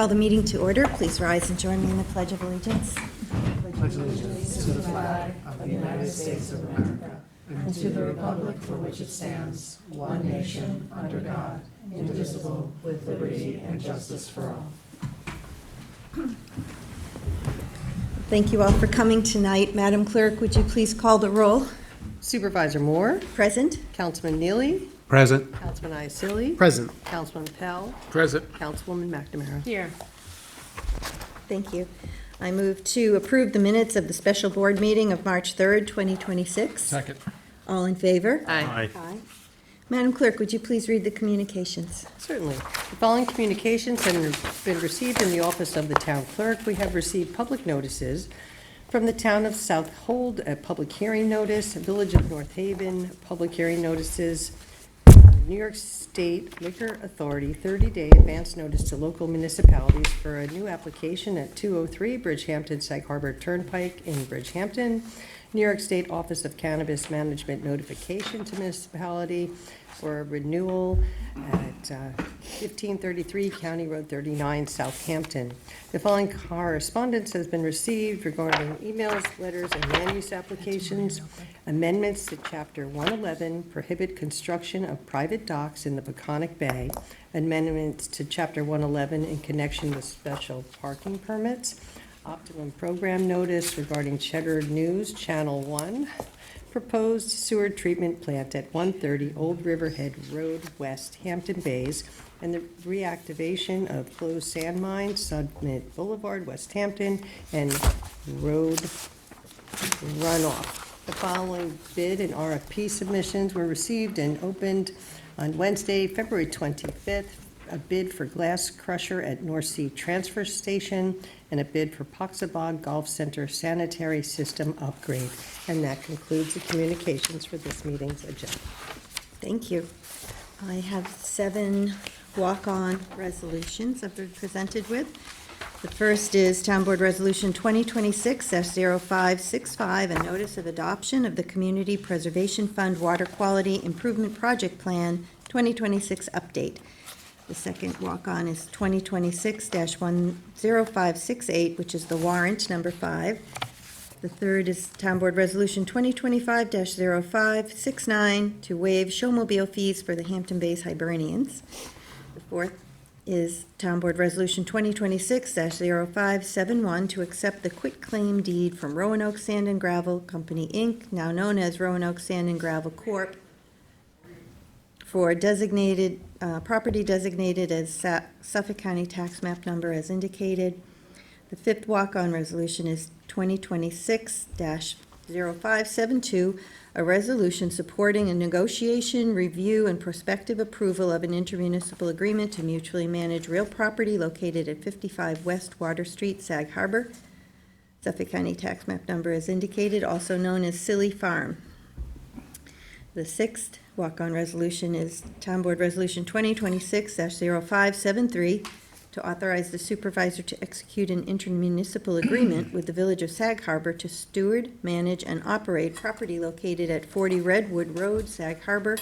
call the meeting to order. Please rise and join me in the Pledge of Allegiance. Pledge allegiance to the flag of the United States of America and to the republic for which it stands, one nation, under God, indivisible, with liberty and justice for all. Thank you all for coming tonight. Madam Clerk, would you please call the roll? Supervisor Moore, Present. Councilman Neely, Present. Councilman Iacili, Present. Councilman Pell, Present. Councilwoman McNamara. Here. Thank you. I move to approve the minutes of the special board meeting of March 3rd, 2026. Second. All in favor? Aye. Aye. Madam Clerk, would you please read the communications? Certainly. The following communications have been received in the office of the town clerk. We have received public notices from the town of South Hold, a public hearing notice, Village of North Haven, public hearing notices, New York State Liquor Authority, 30-day advance notice to local municipalities for a new application at 203 Bridgehampton Sag Harbor Turnpike in Bridgehampton, New York State Office of Cannabis Management notification to municipality for a renewal at 1533 County Road 39, Southampton. The following correspondence has been received regarding emails, letters, and land use applications. Amendments to Chapter 111 prohibit construction of private docks in the Peconic Bay. Amendments to Chapter 111 in connection with special parking permits. Optimum program notice regarding Cheddar News Channel 1. Proposed sewer treatment plant at 130 Old Riverhead Road West, Hampton Bays, and the reactivation of closed sand mines, Summit Boulevard, West Hampton, and road runoff. The following bid and RFP submissions were received and opened on Wednesday, February 25th. A bid for glass crusher at North Sea Transfer Station, and a bid for Poxabog Golf Center sanitary system upgrade. And that concludes the communications for this meeting's agenda. Thank you. I have 7 walk-on resolutions I've been presented with. The first is Town Board Resolution 2026-0565, a notice of adoption of the Community Preservation Fund Water Quality Improvement Project Plan 2026 update. The second walk-on is 2026-10568, which is the warrant number 5. The third is Town Board Resolution 2025-0569 to waive showmobile fees for the Hampton Bays Hibernians. The fourth is Town Board Resolution 2026-0571 to accept the quitclaim deed from Roanoke Sand and Gravel Company, Inc., now known as Roanoke Sand and Gravel Corp., for designated property designated as Suffolk County Tax Map Number as indicated. The fifth walk-on resolution is 2026-0572, a resolution supporting a negotiation, review, and prospective approval of an intermunicipal agreement to mutually manage real property located at 55 West Water Street, Sag Harbor, Suffolk County Tax Map Number as indicated, also known as Silly Farm. The sixth walk-on resolution is Town Board Resolution 2026-0573 to authorize the supervisor to execute an intermunicipal agreement with the Village of Sag Harbor to steward, manage, and operate property located at 40 Redwood Road, Sag Harbor,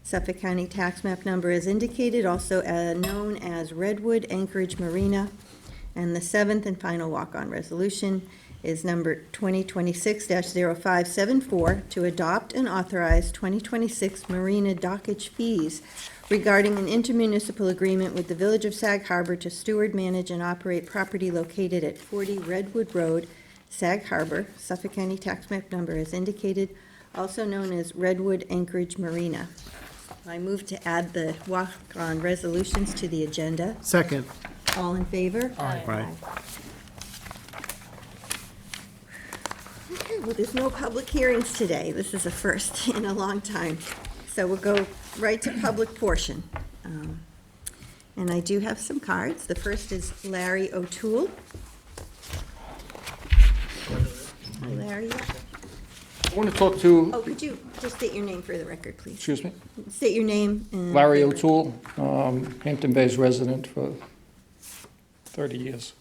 Suffolk County Tax Map Number as indicated, also known as Redwood Anchorage Marina. And the seventh and final walk-on resolution is number 2026-0574 to adopt and authorize 2026 marina dockage fees regarding an intermunicipal agreement with the Village of Sag Harbor to steward, manage, and operate property located at 40 Redwood Road, Sag Harbor, Suffolk County Tax Map Number as indicated, also known as Redwood Anchorage Marina. I move to add the walk-on resolutions to the agenda. Second. All in favor? Aye. Okay, well, there's no public hearings today. This is a first in a long time. So we'll go right to public portion. And I do have some cards. The first is Larry O'Toole. Hi, Larry. I want to talk to, Oh, could you just state your name for the record, please? excuse me, State your name. And Larry O'Toole, Hampton Bays resident for 30 years.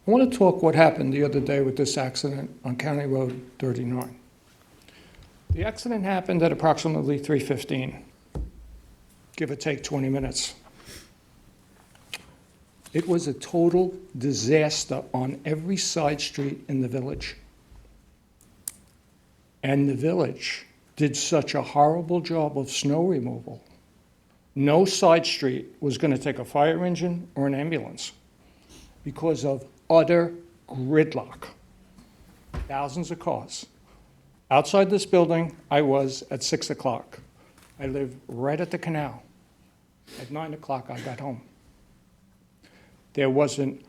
I want to talk what happened the other day with this accident on County Road 39. The accident happened at approximately 3:15, give or take 20 minutes. It was a total disaster on every side street in the village. And the village did such a horrible job of snow removal. No side street was going to take a fire engine or an ambulance because of utter gridlock. Thousands of cars. Outside this building, I was at 6 o'clock. I live right at the canal. At 9 o'clock, I got home. There wasn't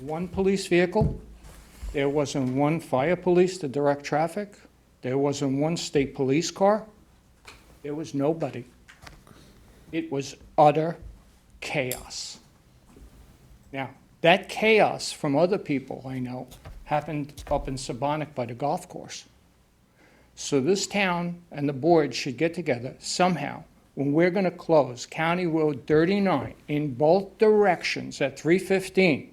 one police vehicle. There wasn't one fire police to direct traffic. There wasn't one state police car. There was nobody. It was utter chaos. Now, that chaos from other people I know happened up in Sabonic by the golf course. So this town and the board should get together somehow when we're going to close County Road 39 in both directions at 3:15,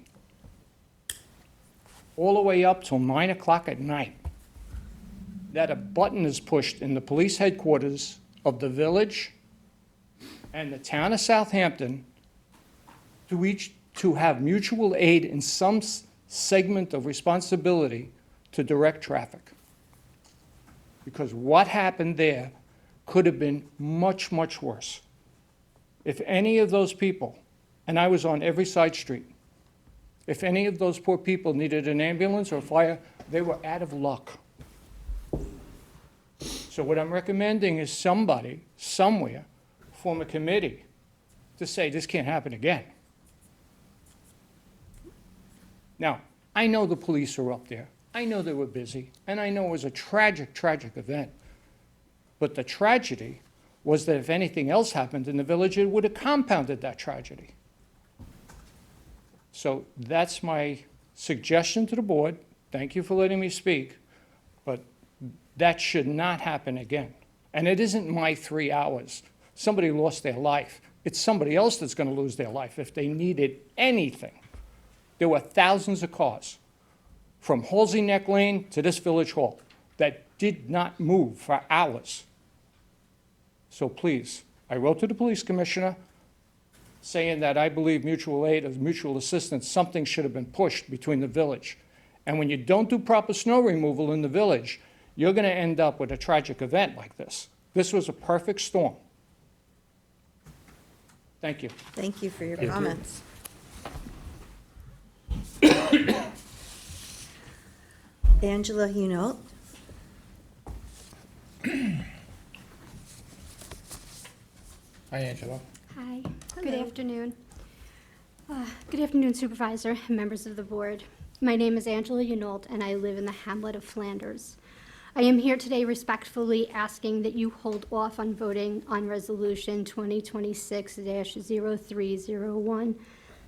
all the way up till 9 o'clock at night, that a button is pushed in the police headquarters of the village and the town of Southampton to have mutual aid in some segment of responsibility to direct traffic. Because what happened there could have been much, much worse. If any of those people, and I was on every side street, if any of those poor people needed an ambulance or fire, they were out of luck. So what I'm recommending is somebody, somewhere, form a committee to say this can't happen again. Now, I know the police are up there. I know they were busy, and I know it was a tragic, tragic event. But the tragedy was that if anything else happened in the village, it would have compounded that tragedy. So that's my suggestion to the board. Thank you for letting me speak, but that should not happen again. And it isn't my 3 hours. Somebody lost their life. It's somebody else that's going to lose their life if they needed anything. There were thousands of cars from Halsey Neck Lane to this village hall that did not move for hours. So please, I wrote to the police commissioner saying that I believe mutual aid or mutual assistance, something should have been pushed between the village. And when you don't do proper snow removal in the village, you're going to end up with a tragic event like this. This was a perfect storm. Thank you. Thank you for your comments. Angela Hunolt. Hi, Angela. Hi, good afternoon. Good afternoon, Supervisor and members of the board. My name is Angela Hunolt, and I live in the hamlet of Flanders. I am here today respectfully asking that you hold off on voting on Resolution 2026-0301,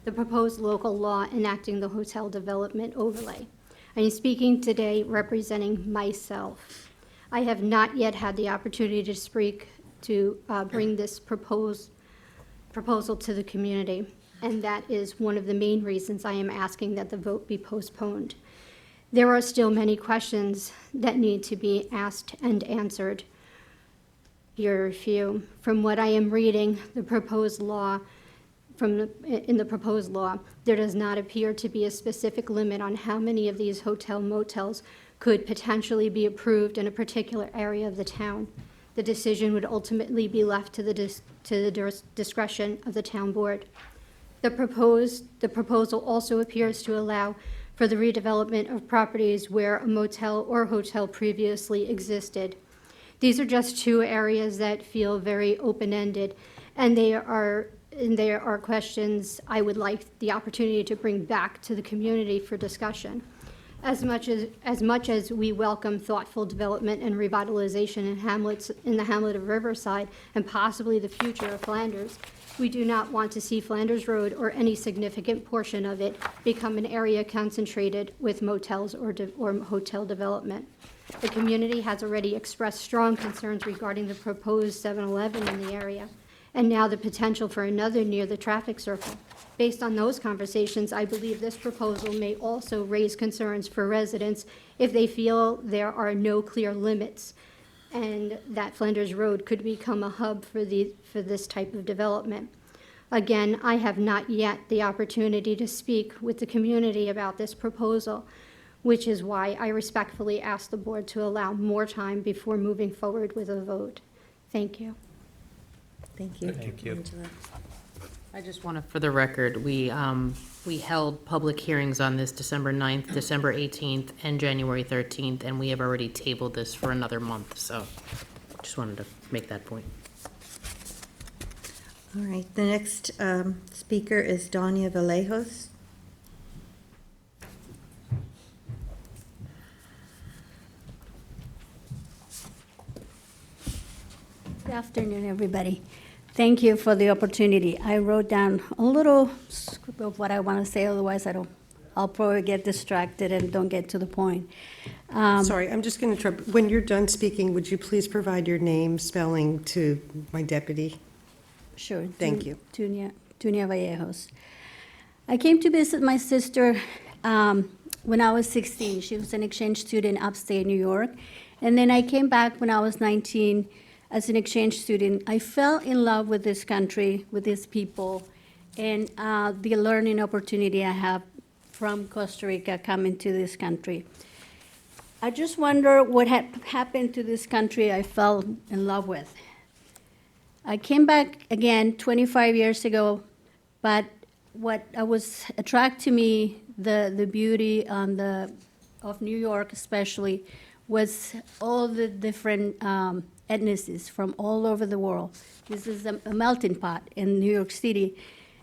the proposed local law enacting the hotel development overlay. I am speaking today representing myself. I have not yet had the opportunity to speak to bring this proposal to the community, and that is one of the main reasons I am asking that the vote be postponed. There are still many questions that need to be asked and answered. Here are a few. From what I am reading, the proposed law, in the proposed law, there does not appear to be a specific limit on how many of these hotel motels could potentially be approved in a particular area of the town. The decision would ultimately be left to the discretion of the town board. The proposal also appears to allow for the redevelopment of properties where a motel or hotel previously existed. These are just two areas that feel very open-ended, and there are questions I would like the opportunity to bring back to the community for discussion. As much as we welcome thoughtful development and revitalization in the hamlet of Riverside and possibly the future of Flanders, we do not want to see Flanders Road or any significant portion of it become an area concentrated with motels or hotel development. The community has already expressed strong concerns regarding the proposed 7-Eleven in the area, and now the potential for another near the traffic circle. Based on those conversations, I believe this proposal may also raise concerns for residents if they feel there are no clear limits and that Flanders Road could become a hub for this type of development. Again, I have not yet the opportunity to speak with the community about this proposal, which is why I respectfully ask the board to allow more time before moving forward with a vote. Thank you. Thank you. Thank you. Angela. I just want to, for the record, we held public hearings on this December 9th, December 18th, and January 13th, and we have already tabled this for another month, so just wanted to make that point. All right, the next speaker is Donia Vallejos. Good afternoon, everybody. Thank you for the opportunity. I wrote down a little script of what I want to say, otherwise I'll probably get distracted and don't get to the point. Sorry, I'm just going to interrupt. When you're done speaking, would you please provide your name, spelling to my deputy? Sure. Thank you. Tunia Vallejos. I came to visit my sister when I was 16. She was an exchange student upstate New York. And then I came back when I was 19 as an exchange student. I fell in love with this country, with these people, and the learning opportunity I have from Costa Rica coming to this country. I just wonder what had happened to this country I fell in love with. I came back again 25 years ago, but what was attracted to me, the beauty of New York especially, was all the different ethnicities from all over the world. This is a melting pot in New York City.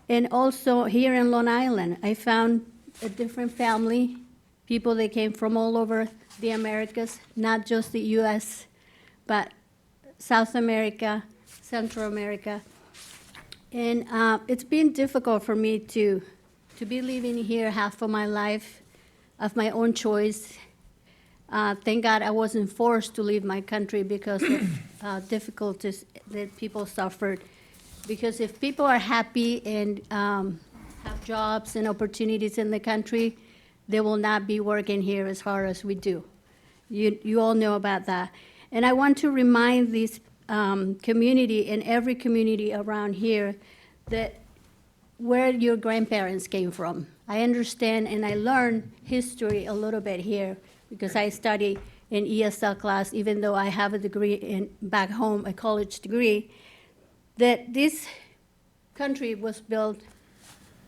And also here in Long Island, I found a different family, people that came from all over the Americas, not just the US, but South America, Central America. And it's been difficult for me to be living here half of my life of my own choice. Thank God I wasn't forced to leave my country because of difficulties that people suffered. Because if people are happy and have jobs and opportunities in the country, they will not be working here as hard as we do. You all know about that. And I want to remind this community and every community around here that where your grandparents came from. I understand and I learned history a little bit here because I study in ESL class, even though I have a degree back home, a college degree, that this country was built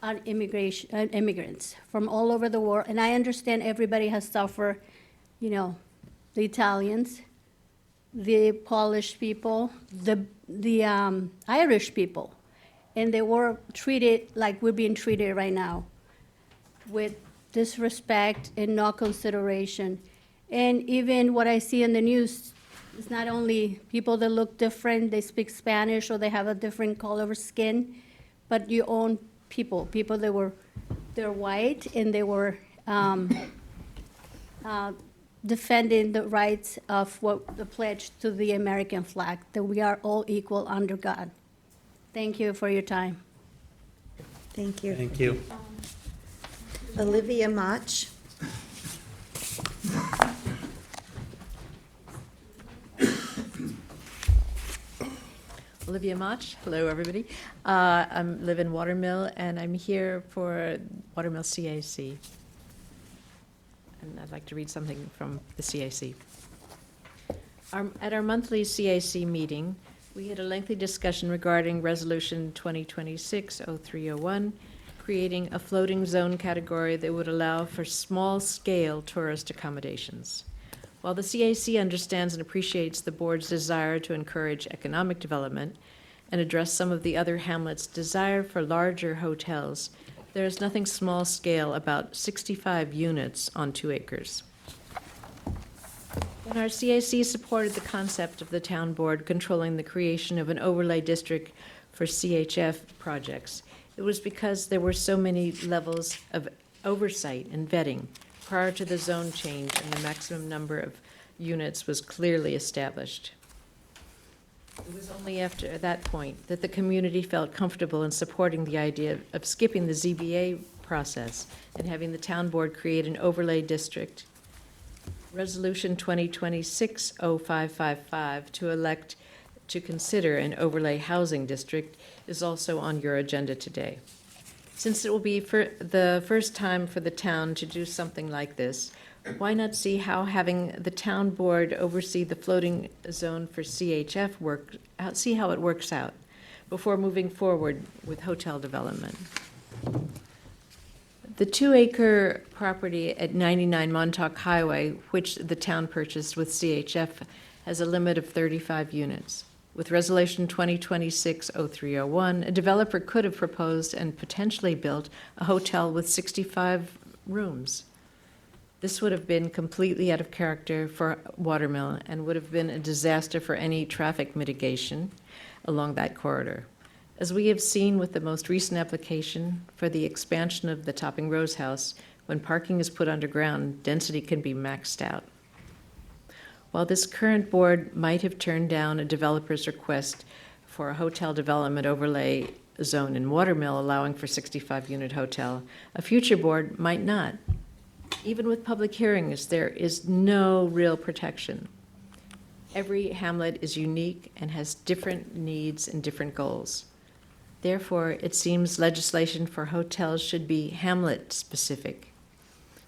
on immigrants from all over the world. And I understand everybody has suffered, you know, the Italians, the Polish people, the Irish people. And they were treated like we're being treated right now, with disrespect and no consideration. And even what I see in the news is not only people that look different, they speak Spanish or they have a different color of skin, but your own people that they're white and they were defending the rights of what the pledge to the American flag, that we are all equal under God. Thank you for your time. Thank you. Thank you. Olivia Mach. Olivia Mach. Hello, everybody. I live in Watermill, and I'm here for Watermill CAC. And I'd like to read something from the CAC. At our monthly CAC meeting, we had a lengthy discussion regarding Resolution 2026-0301, creating a floating zone category that would allow for small-scale tourist accommodations. While the CAC understands and appreciates the board's desire to encourage economic development and address some of the other hamlets' desire for larger hotels, there is nothing small-scale about 65 units on 2 acres. When our CAC supported the concept of the town board controlling the creation of an overlay district for CHF projects, it was because there were so many levels of oversight and vetting prior to the zone change and the maximum number of units was clearly established. It was only after that point that the community felt comfortable in supporting the idea of skipping the ZBA process and having the town board create an overlay district. Resolution 2026-0555 to elect to consider an overlay housing district is also on your agenda today. Since it will be for the first time for the town to do something like this, why not see how having the town board oversee the floating zone for CHF see how it works out before moving forward with hotel development? The 2-acre property at 99 Montauk Highway, which the town purchased with CHF, has a limit of 35 units. With Resolution 2026-0301, a developer could have proposed and potentially built a hotel with 65 rooms. This would have been completely out of character for Watermill and would have been a disaster for any traffic mitigation along that corridor. As we have seen with the most recent application for the expansion of the Topping Rose House, when parking is put underground, density can be maxed out. While this current board might have turned down a developer's request for a hotel development overlay zone in Watermill allowing for 65-unit hotel, a future board might not. Even with public hearings, there is no real protection. Every hamlet is unique and has different needs and different goals. Therefore, it seems legislation for hotels should be hamlet-specific.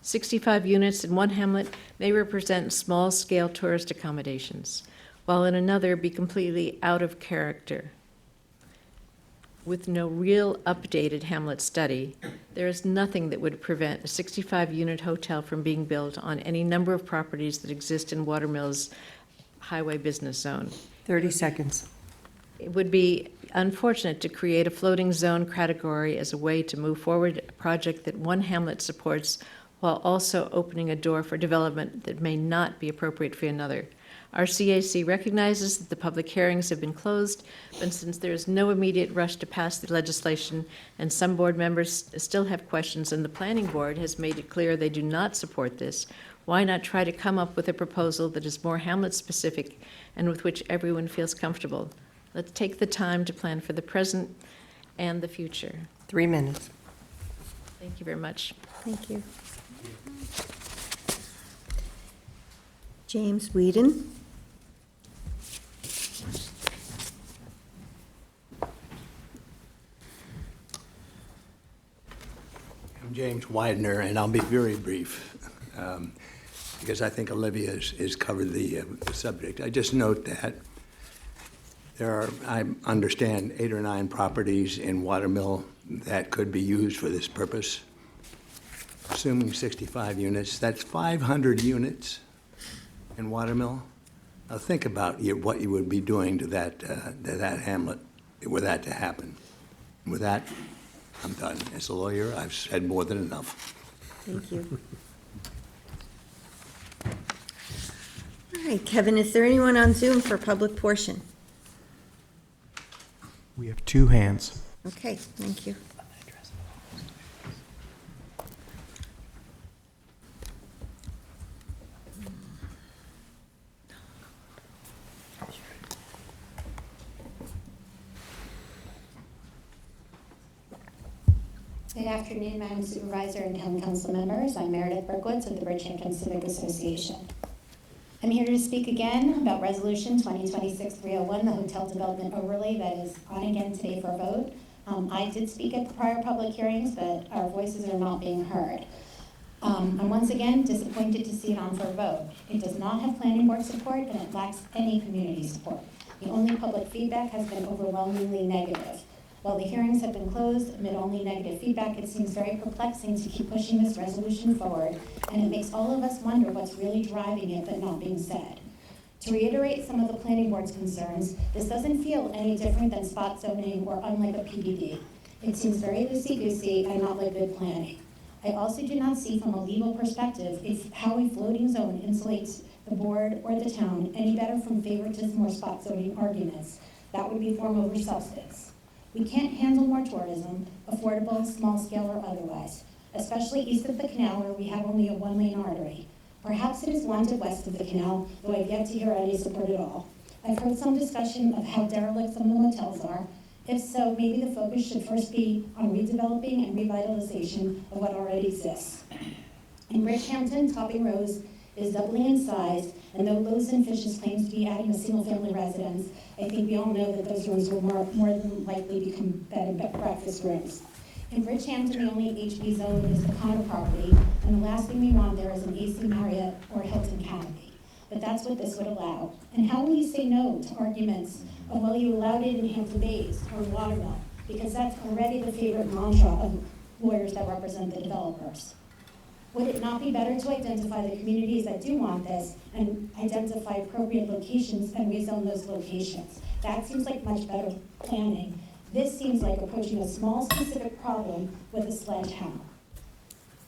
65 units in one hamlet may represent small-scale tourist accommodations, while in another be completely out of character. With no real updated hamlet study, there is nothing that would prevent a 65-unit hotel from being built on any number of properties that exist in Watermill's highway business zone. 30 seconds. It would be unfortunate to create a floating zone category as a way to move forward a project that one hamlet supports while also opening a door for development that may not be appropriate for another. Our CAC recognizes that the public hearings have been closed, but since there is no immediate rush to pass the legislation and some board members still have questions and the planning board has made it clear they do not support this, why not try to come up with a proposal that is more hamlet-specific and with which everyone feels comfortable? Let's take the time to plan for the present and the future. 3 minutes. Thank you very much. Thank you. James Whedon. I'm James Widener, and I'll be very brief because I think Olivia has covered the subject. I just note that there are, I understand, 8 or 9 properties in Watermill that could be used for this purpose. Assuming 65 units, that's 500 units in Watermill. Now think about what you would be doing to that hamlet were that to happen. With that, I'm done. As a lawyer, I've said more than enough. Thank you. All right, Kevin, is there anyone on Zoom for public portion? We have 2 hands. Okay, thank you. Good afternoon, Madam Supervisor and Town Council members. I'm Meredith Berkowitz of the Bridgehampton Civic Association. I'm here to speak again about Resolution 2026-301, the hotel development overlay that is on again today for a vote. I did speak at the prior public hearings, but our voices are not being heard. I'm once again disappointed to see it on for a vote. It does not have planning board support and it lacks any community support. The only public feedback has been overwhelmingly negative. While the hearings have been closed amid only negative feedback, it seems very perplexing to keep pushing this resolution forward, and it makes all of us wonder what's really driving it but not being said. To reiterate some of the planning board's concerns, this doesn't feel any different than spot zoning or unlike a PDD. It seems very loosey-goosey and not like good planning. I also do not see from a legal perspective how a floating zone insulates the board or the town any better from favoritism or spot zoning arguments. That would be form over substance. We can't handle more tourism, affordable, small scale or otherwise, especially east of the canal where we have only a 1-lane artery. Perhaps it is wanted west of the canal, though I've yet to hear any support at all. I've heard some discussion of how derelict some of the motels are. If so, maybe the focus should first be on redeveloping and revitalization of what already exists. In Bridgehampton, Topping Rose is doubling in size, and though Loaves and Fishes claims to be adding a single-family residence, I think we all know that those rooms will more than likely become bed and breakfast rooms. In Bridgehampton, the only HB zone is the condo property, and the last thing we want there is an AC Marriott or Hilton Canopy. But that's what this would allow. And how will you say no to arguments of, well, you allowed it in Hampton Bays or Watermill? Because that's already the favorite mantra of lawyers that represent the developers. Would it not be better to identify the communities that do want this and identify appropriate locations and rezone those locations? That seems like much better planning. This seems like approaching a small specific problem with a sledgehammer.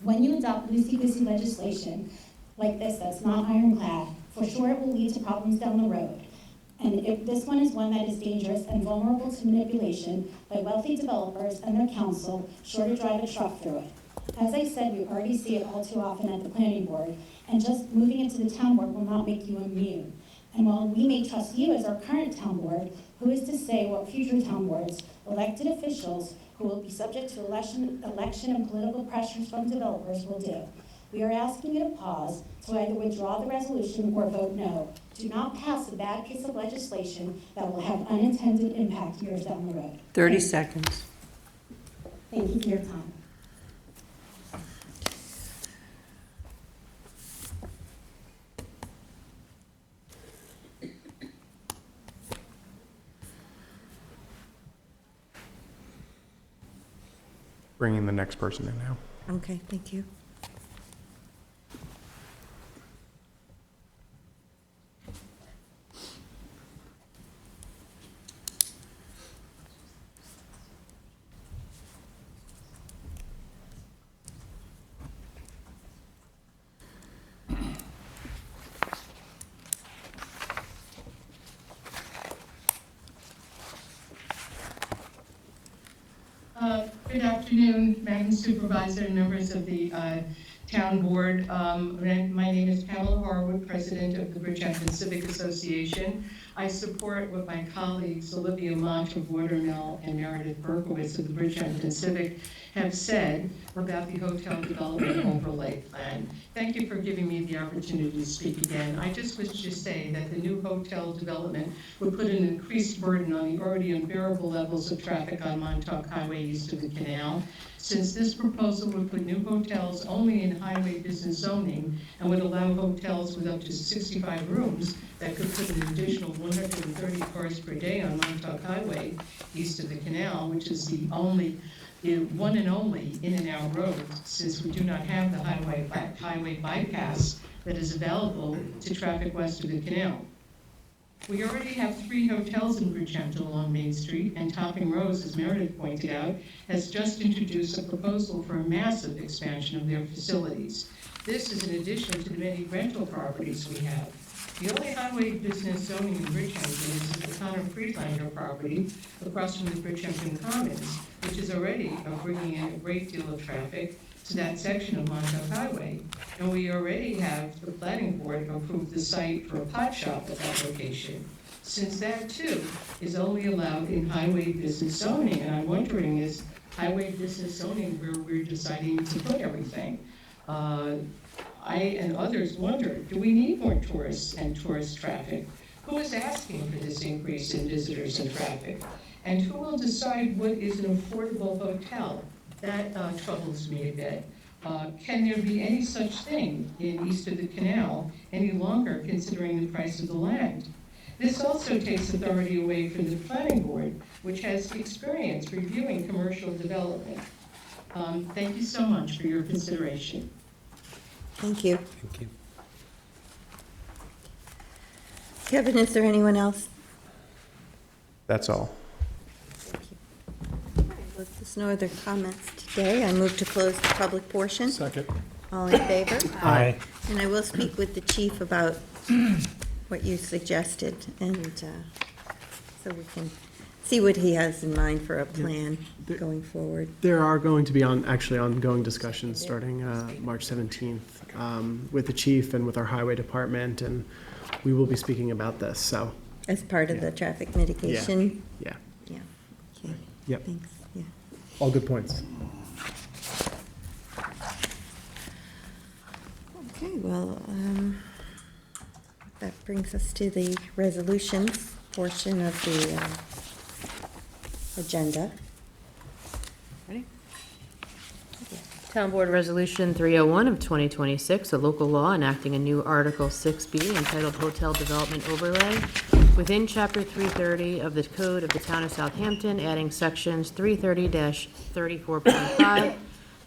When you adopt loosey-goosey legislation like this that's not ironclad, for sure it will lead to problems down the road. And if this one is one that is dangerous and vulnerable to manipulation by wealthy developers and their counsel, sure to drive a truck through it. As I said, we already see it all too often at the planning board, and just moving it to the town board will not make you immune. And while we may trust you as our current town board, who is to say what future town boards, elected officials who will be subject to election and political pressures from developers will do? We are asking you to pause to either withdraw the resolution or vote no. Do not pass a bad piece of legislation that will have unintended impact years down the road. 30 seconds. Thank you for your time. Bringing the next person in now. Okay, thank you. Good afternoon, Madam Supervisor and members of the Town Board. My name is Pamela Harwood, President of the Bridgehampton Civic Association. I support what my colleagues Olivia Mott of Watermill and Meredith Berkowitz of the Bridgehampton Civic have said about the hotel development overlay plan. Thank you for giving me the opportunity to speak again. I just wish to say that the new hotel development would put an increased burden on the already unbearable levels of traffic on Montauk Highway east of the canal. Since this proposal would put new hotels only in highway business zoning and would allow hotels with up to 65 rooms that could put an additional 130 cars per day on Montauk Highway east of the canal, which is the one and only in and out road, since we do not have the highway bypass that is available to traffic west of the canal. We already have 3 hotels in Bridgehampton along Main Street, and Topping Rose, as Meredith pointed out, has just introduced a proposal for a massive expansion of their facilities. This is in addition to the many rental properties we have. The only highway business zoning in Bridgehampton is the Connor Friedlander property across from the Bridgehampton Commons, which is already bringing in a great deal of traffic to that section of Montauk Highway. And we already have the planning board approved the site for a pot shop at that location, since that too is only allowed in highway business zoning. And I'm wondering, is highway business zoning where we're deciding to put everything? I and others wonder, do we need more tourists and tourist traffic? Who is asking for this increase in visitors and traffic? And who will decide what is an affordable hotel? That troubles me a bit. Can there be any such thing in east of the canal any longer, considering the price of the land? This also takes authority away from the planning board, which has experience reviewing commercial development. Thank you so much for your consideration. Thank you. Thank you. Kevin, is there anyone else? That's all. If there's no other comments today, I move to close the public portion. Second. All in favor? Aye. And I will speak with the chief about what you suggested, and so we can see what he has in mind for a plan going forward. There are going to be ongoing discussions starting March 17th with the chief and with our highway department, and we will be speaking about this, so. As part of the traffic mitigation? Yeah, Yeah, okay. Yep. Thanks, yeah. all good points. Okay, well, that brings us to the resolutions portion of the agenda. Ready? Town Board Resolution 301 of 2026, a local law enacting a new Article 6B entitled Hotel Development Overlay within Chapter 330 of the Code of the Town of Southampton, adding sections 330-34.5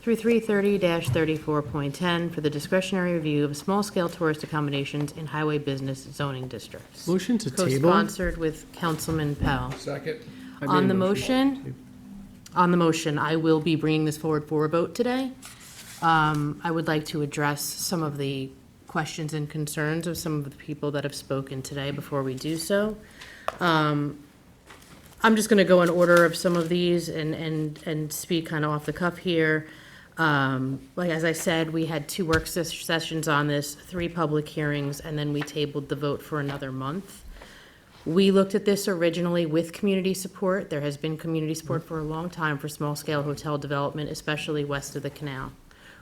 through 330-34.10 for the discretionary review of small-scale tourist accommodations in highway business zoning districts. Motion to table? Co-sponsored with Councilman Powell. Second. On the motion, I will be bringing this forward for a vote today. I would like to address some of the questions and concerns of some of the people that have spoken today before we do so. I'm just gonna go in order of some of these and speak kind of off the cuff here. Like, as I said, we had 2 work sessions on this, 3 public hearings, and then we tabled the vote for another month. We looked at this originally with community support. There has been community support for a long time for small-scale hotel development, especially west of the canal.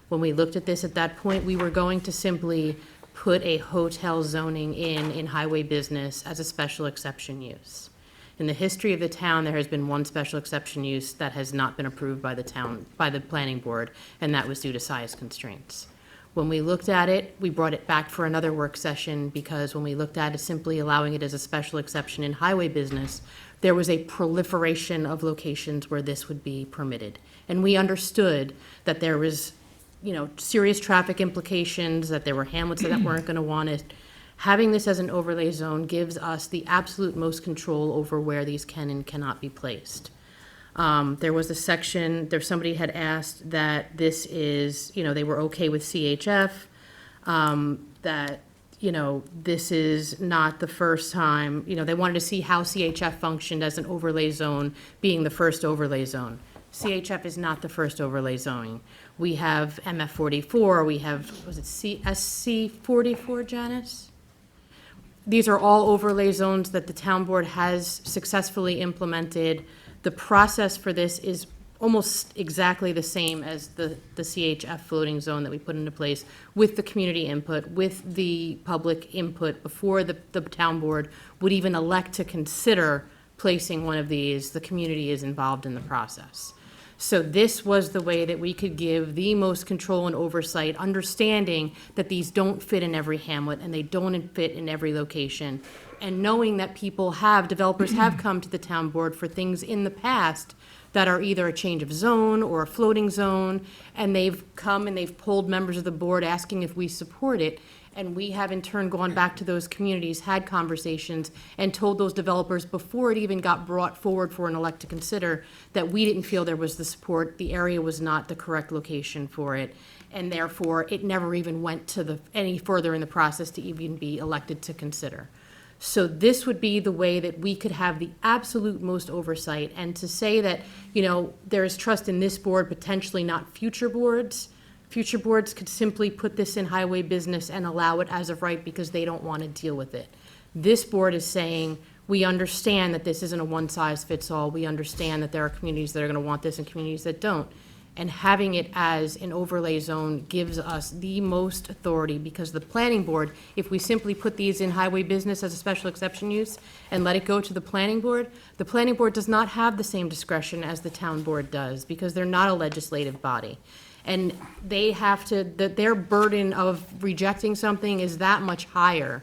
When we looked at this at that point, we were going to simply put a hotel zoning in highway business as a special exception use. In the history of the town, there has been 1 special exception use that has not been approved by the town, by the planning board, and that was due to size constraints. When we looked at it, we brought it back for another work session because when we looked at it, simply allowing it as a special exception in highway business, there was a proliferation of locations where this would be permitted. And we understood that there was, serious traffic implications, that there were hamlets that weren't going to want it. Having this as an overlay zone gives us the absolute most control over where these can and cannot be placed. There was a section, somebody had asked that this is, they were okay with CHF, that, this is not the first time, they wanted to see how CHF functioned as an overlay zone, being the first overlay zone. CHF is not the first overlay zoning. We have MF 44, we have, was it SC 44, Janice? These are all overlay zones that the town board has successfully implemented. The process for this is almost exactly the same as the CHF floating zone that we put into place with the community input, with the public input before the town board would even elect to consider placing one of these. The community is involved in the process. So this was the way that we could give the most control and oversight, understanding that these don't fit in every hamlet and they don't fit in every location. And knowing that developers have come to the town board for things in the past that are either a change of zone or a floating zone, and they've come and they've polled members of the board asking if we support it. And we have in turn gone back to those communities, had conversations, and told those developers before it even got brought forward for an elect to consider that we didn't feel there was the support, the area was not the correct location for it, and therefore it never even went to any further in the process to even be elected to consider. So this would be the way that we could have the absolute most oversight, and to say that, there is trust in this board, potentially not future boards. Future boards could simply put this in highway business and allow it as of right because they don't want to deal with it. This board is saying, we understand that this isn't a one-size-fits-all. We understand that there are communities that are going to want this and communities that don't. And having it as an overlay zone gives us the most authority, because the planning board, if we simply put these in highway business as a special exception use and let it go to the planning board does not have the same discretion as the town board does, because they're not a legislative body. And they have to, their burden of rejecting something is that much higher,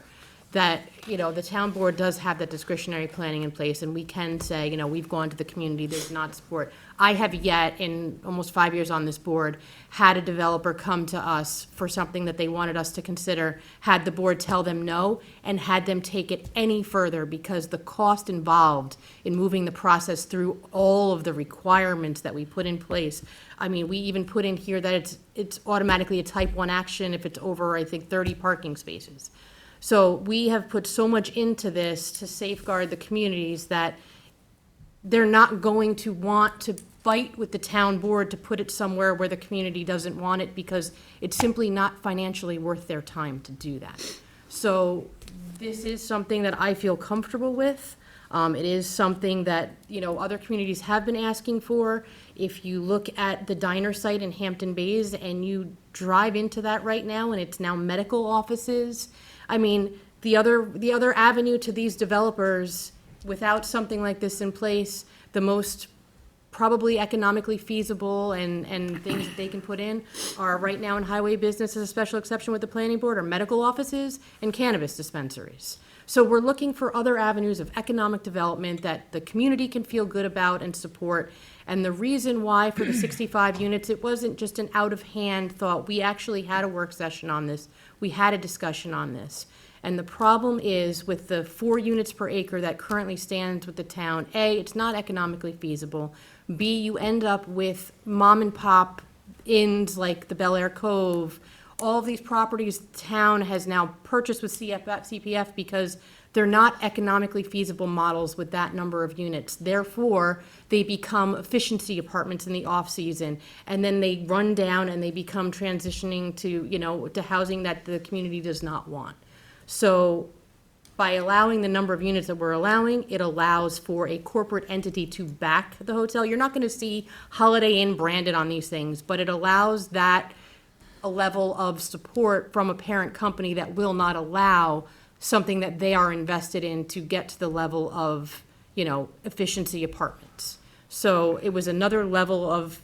that, the town board does have that discretionary planning in place, and we can say, we've gone to the community, there's not support. I have yet, in almost 5 years on this board, had a developer come to us for something that they wanted us to consider, had the board tell them no, and had them take it any further, because the cost involved in moving the process through all of the requirements that we put in place. I mean, we even put in here that it's automatically a type 1 action if it's over, I think, 30 parking spaces. So we have put so much into this to safeguard the communities that they're not going to want to fight with the town board to put it somewhere where the community doesn't want it, because it's simply not financially worth their time to do that. So this is something that I feel comfortable with. It is something that, other communities have been asking for. If you look at the diner site in Hampton Bays and you drive into that right now, and it's now medical offices, I mean, the other avenue to these developers, without something like this in place, the most probably economically feasible and things that they can put in are right now in highway business as a special exception with the planning board, are medical offices and cannabis dispensaries. So we're looking for other avenues of economic development that the community can feel good about and support. And the reason why for the 65 units, it wasn't just an out-of-hand thought. We actually had a work session on this. We had a discussion on this. And the problem is with the 4 units per acre that currently stands with the town, A, it's not economically feasible. B, you end up with mom and pop inns like the Bel Air Cove. All of these properties the town has now purchased with CPF because they're not economically feasible models with that number of units. Therefore, they become efficiency apartments in the off-season, and then they run down and they become transitioning to, to housing that the community does not want. So by allowing the number of units that we're allowing, it allows for a corporate entity to back the hotel. You're not going to see Holiday Inn branded on these things, but it allows that a level of support from a parent company that will not allow something that they are invested in to get to the level of, efficiency apartments. So it was another level of,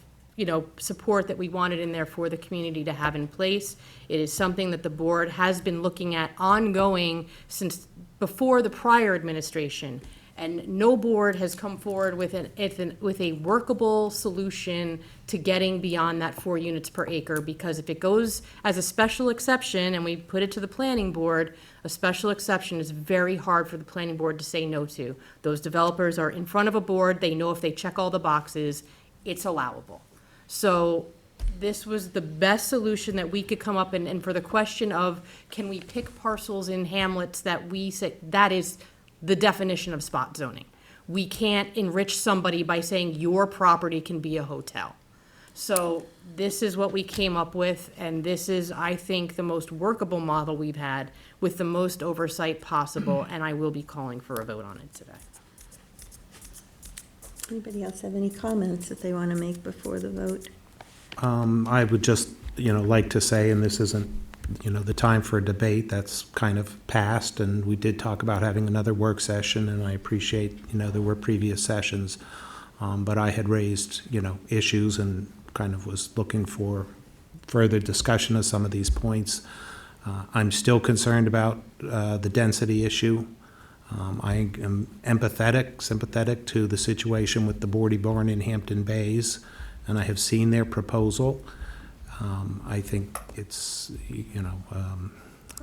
support that we wanted in there for the community to have in place. It is something that the board has been looking at ongoing since before the prior administration. And no board has come forward with a workable solution to getting beyond that 4 units per acre, because if it goes as a special exception and we put it to the planning board, a special exception is very hard for the planning board to say no to. Those developers are in front of a board, they know if they check all the boxes, it's allowable. So this was the best solution that we could come up, and for the question of, can we pick parcels in hamlets that we say, that is the definition of spot zoning. We can't enrich somebody by saying your property can be a hotel. So this is what we came up with, and this is, I think, the most workable model we've had with the most oversight possible, and I will be calling for a vote on it today. Anybody else have any comments that they want to make before the vote? I would just, like to say, and this isn't, the time for a debate, that's kind of passed, and we did talk about having another work session, and I appreciate, there were previous sessions, but I had raised, issues and kind of was looking for further discussion of some of these points. I'm still concerned about the density issue. I am sympathetic to the situation with the Boardy Barn in Hampton Bays, and I have seen their proposal. I think it's,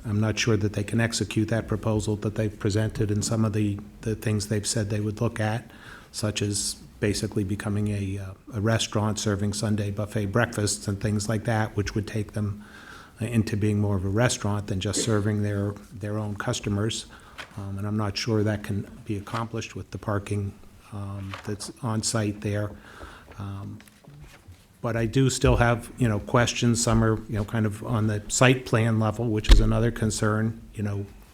I'm not sure that they can execute that proposal that they've presented, and some of the things they've said they would look at, such as basically becoming a restaurant serving Sunday buffet breakfasts and things like that, which would take them into being more of a restaurant than just serving their own customers. And I'm not sure that can be accomplished with the parking that's on site there. But I do still have, questions. Some are, kind of on the site plan level, which is another concern.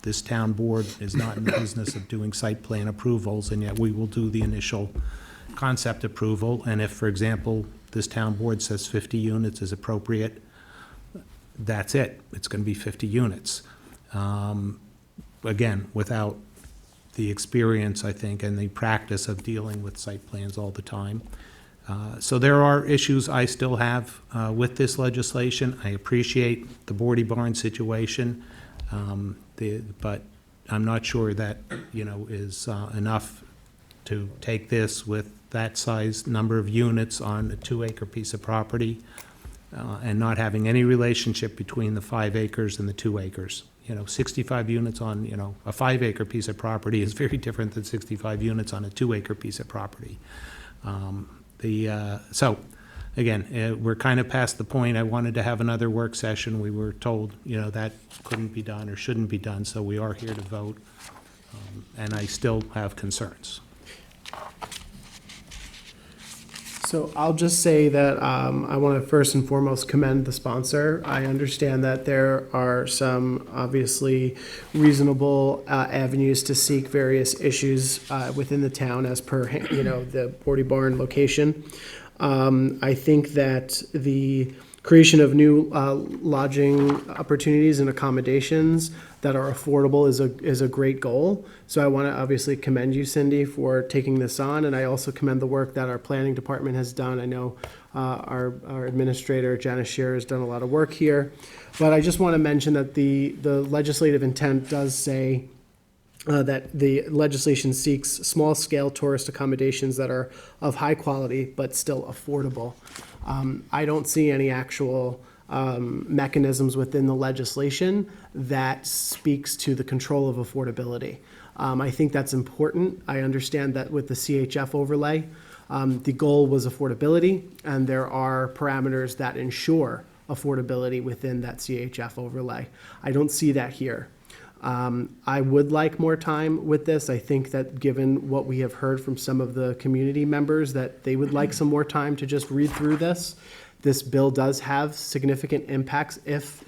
This town board is not in the business of doing site plan approvals, and yet we will do the initial concept approval. And if, for example, this town board says 50 units is appropriate, that's it. It's going to be 50 units. Again, without the experience, I think, and the practice of dealing with site plans all the time. So there are issues I still have with this legislation. I appreciate the Boardy Barn situation, but I'm not sure that, is enough to take this with that size number of units on a 2-acre piece of property and not having any relationship between the 5 acres and the 2 acres. 65 units on, a 5-acre piece of property is very different than 65 units on a 2-acre piece of property. So, again, we're kind of past the point. I wanted to have another work session. We were told, that couldn't be done or shouldn't be done, so we are here to vote. And I still have concerns. So I'll just say that I want to first and foremost commend the sponsor. I understand that there are some obviously reasonable avenues to seek various issues within the town as per, the Porty Barn location. I think that the creation of new lodging opportunities and accommodations that are affordable is a great goal. So I want to obviously commend you, Cindy, for taking this on, and I also commend the work that our planning department has done. I know our administrator, Janice Shearer, has done a lot of work here. But I just want to mention that the legislative intent does say that the legislation seeks small-scale tourist accommodations that are of high quality but still affordable. I don't see any actual mechanisms within the legislation that speaks to the control of affordability. I think that's important. I understand that with the CHF overlay, the goal was affordability, and there are parameters that ensure affordability within that CHF overlay. I don't see that here. I would like more time with this. I think that given what we have heard from some of the community members, that they would like some more time to just read through this. This bill does have significant impacts if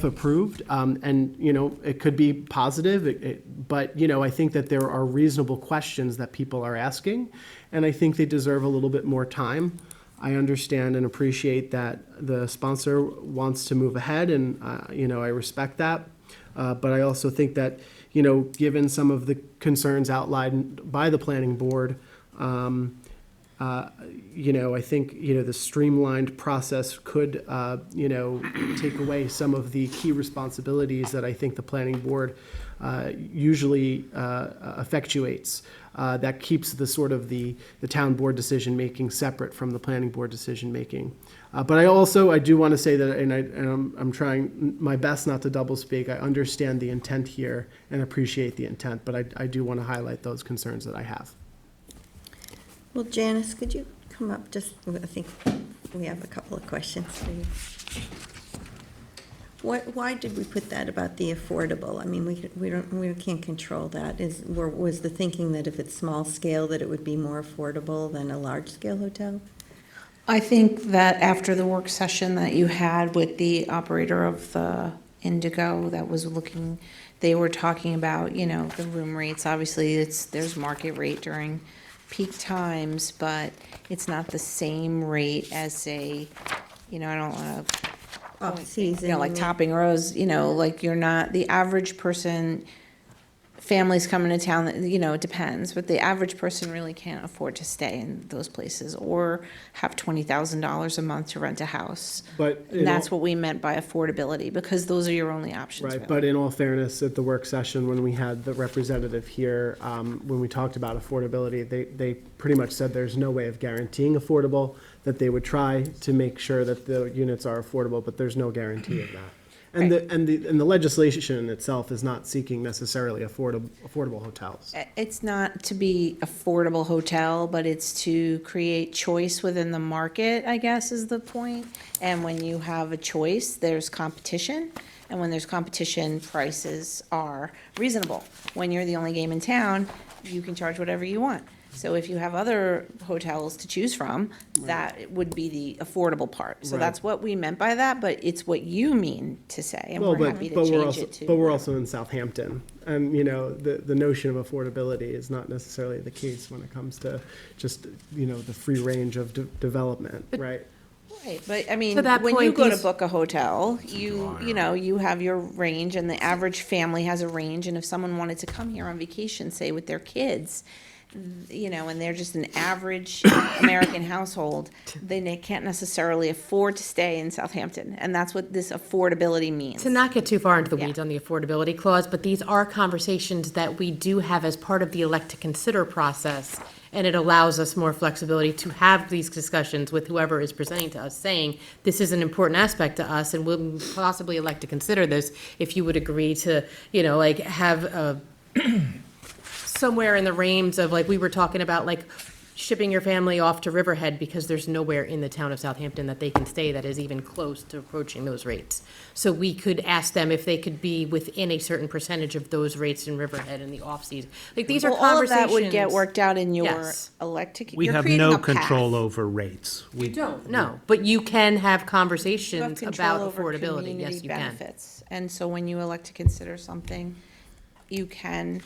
approved, and it could be positive, but I think that there are reasonable questions that people are asking, and I think they deserve a little bit more time. I understand and appreciate that the sponsor wants to move ahead, and I respect that. But I also think that, given some of the concerns outlined by the planning board, I think, the streamlined process could, take away some of the key responsibilities that I think the planning board usually effectuates. That keeps the sort of the town board decision-making separate from the planning board decision-making. But I do want to say that, and I'm trying my best not to doublespeak. I understand the intent here and appreciate the intent, but I do want to highlight those concerns that I have. Well, Janice, could you come up I think we have a couple of questions for you. Why did we put that about the affordable? I mean, we can't control that. Was the thinking that if it's small scale, that it would be more affordable than a large scale hotel? I think that after the work session that you had with the operator of the Indigo that was they were talking about, the room rates. Obviously, there's market rate during peak times, but it's not the same rate as I don't want to, off-season, like Topping Rose, like you're not, the average person, families coming to town, it depends, but the average person really can't afford to stay in those places or have $20,000 a month to rent a house. But And that's what we meant by affordability, because those are your only options. Right, really. but in all fairness, at the work session, when we had the representative here, when we talked about affordability, they pretty much said there's no way of guaranteeing affordable, that they would try to make sure that the units are affordable, but there's no guarantee of that. And the legislation itself is not seeking necessarily affordable hotels. It's not to be affordable hotel, but it's to create choice within the market, I guess, is the point. And when you have a choice, there's competition. And when there's competition, prices are reasonable. When you're the only game in town, you can charge whatever you want. So if you have other hotels to choose from, that would be the affordable part. So Right. that's what we meant by that, but it's what you mean to say, and we're happy to change it to. But we're also in Southampton, and the notion of affordability is not necessarily the case when it comes to just the free range of development, right? Right, but I mean, To that when you point, go to these- book a hotel, you have your range, and the average family has a range, and if someone wanted to come here on vacation, say with their kids, and they're just an average American household, then they can't necessarily afford to stay in Southampton, and that's what this affordability means. To not get too far into the Yeah. weeds on the affordability clause, but these are conversations that we do have as part of the elect to consider process, and it allows us more flexibility to have these discussions with whoever is presenting to us, saying, this is an important aspect to us, and we'll possibly elect to consider this, if you would agree to, have a somewhere in the range of, like, we were talking about, like, shipping your family off to Riverhead because there's nowhere in the town of Southampton that they can stay that is even close to approaching those rates. So we could ask them if they could be within a certain percentage of those rates in Riverhead in the off-season. Like, these are Well, all of conversations. that would get worked out in your Yes. electric. We you're have creating no a path. control over rates. We Don't, no, but you can have You have conversations control about over affordability. community Yes, you can. benefits. And so when you elect to consider something, you can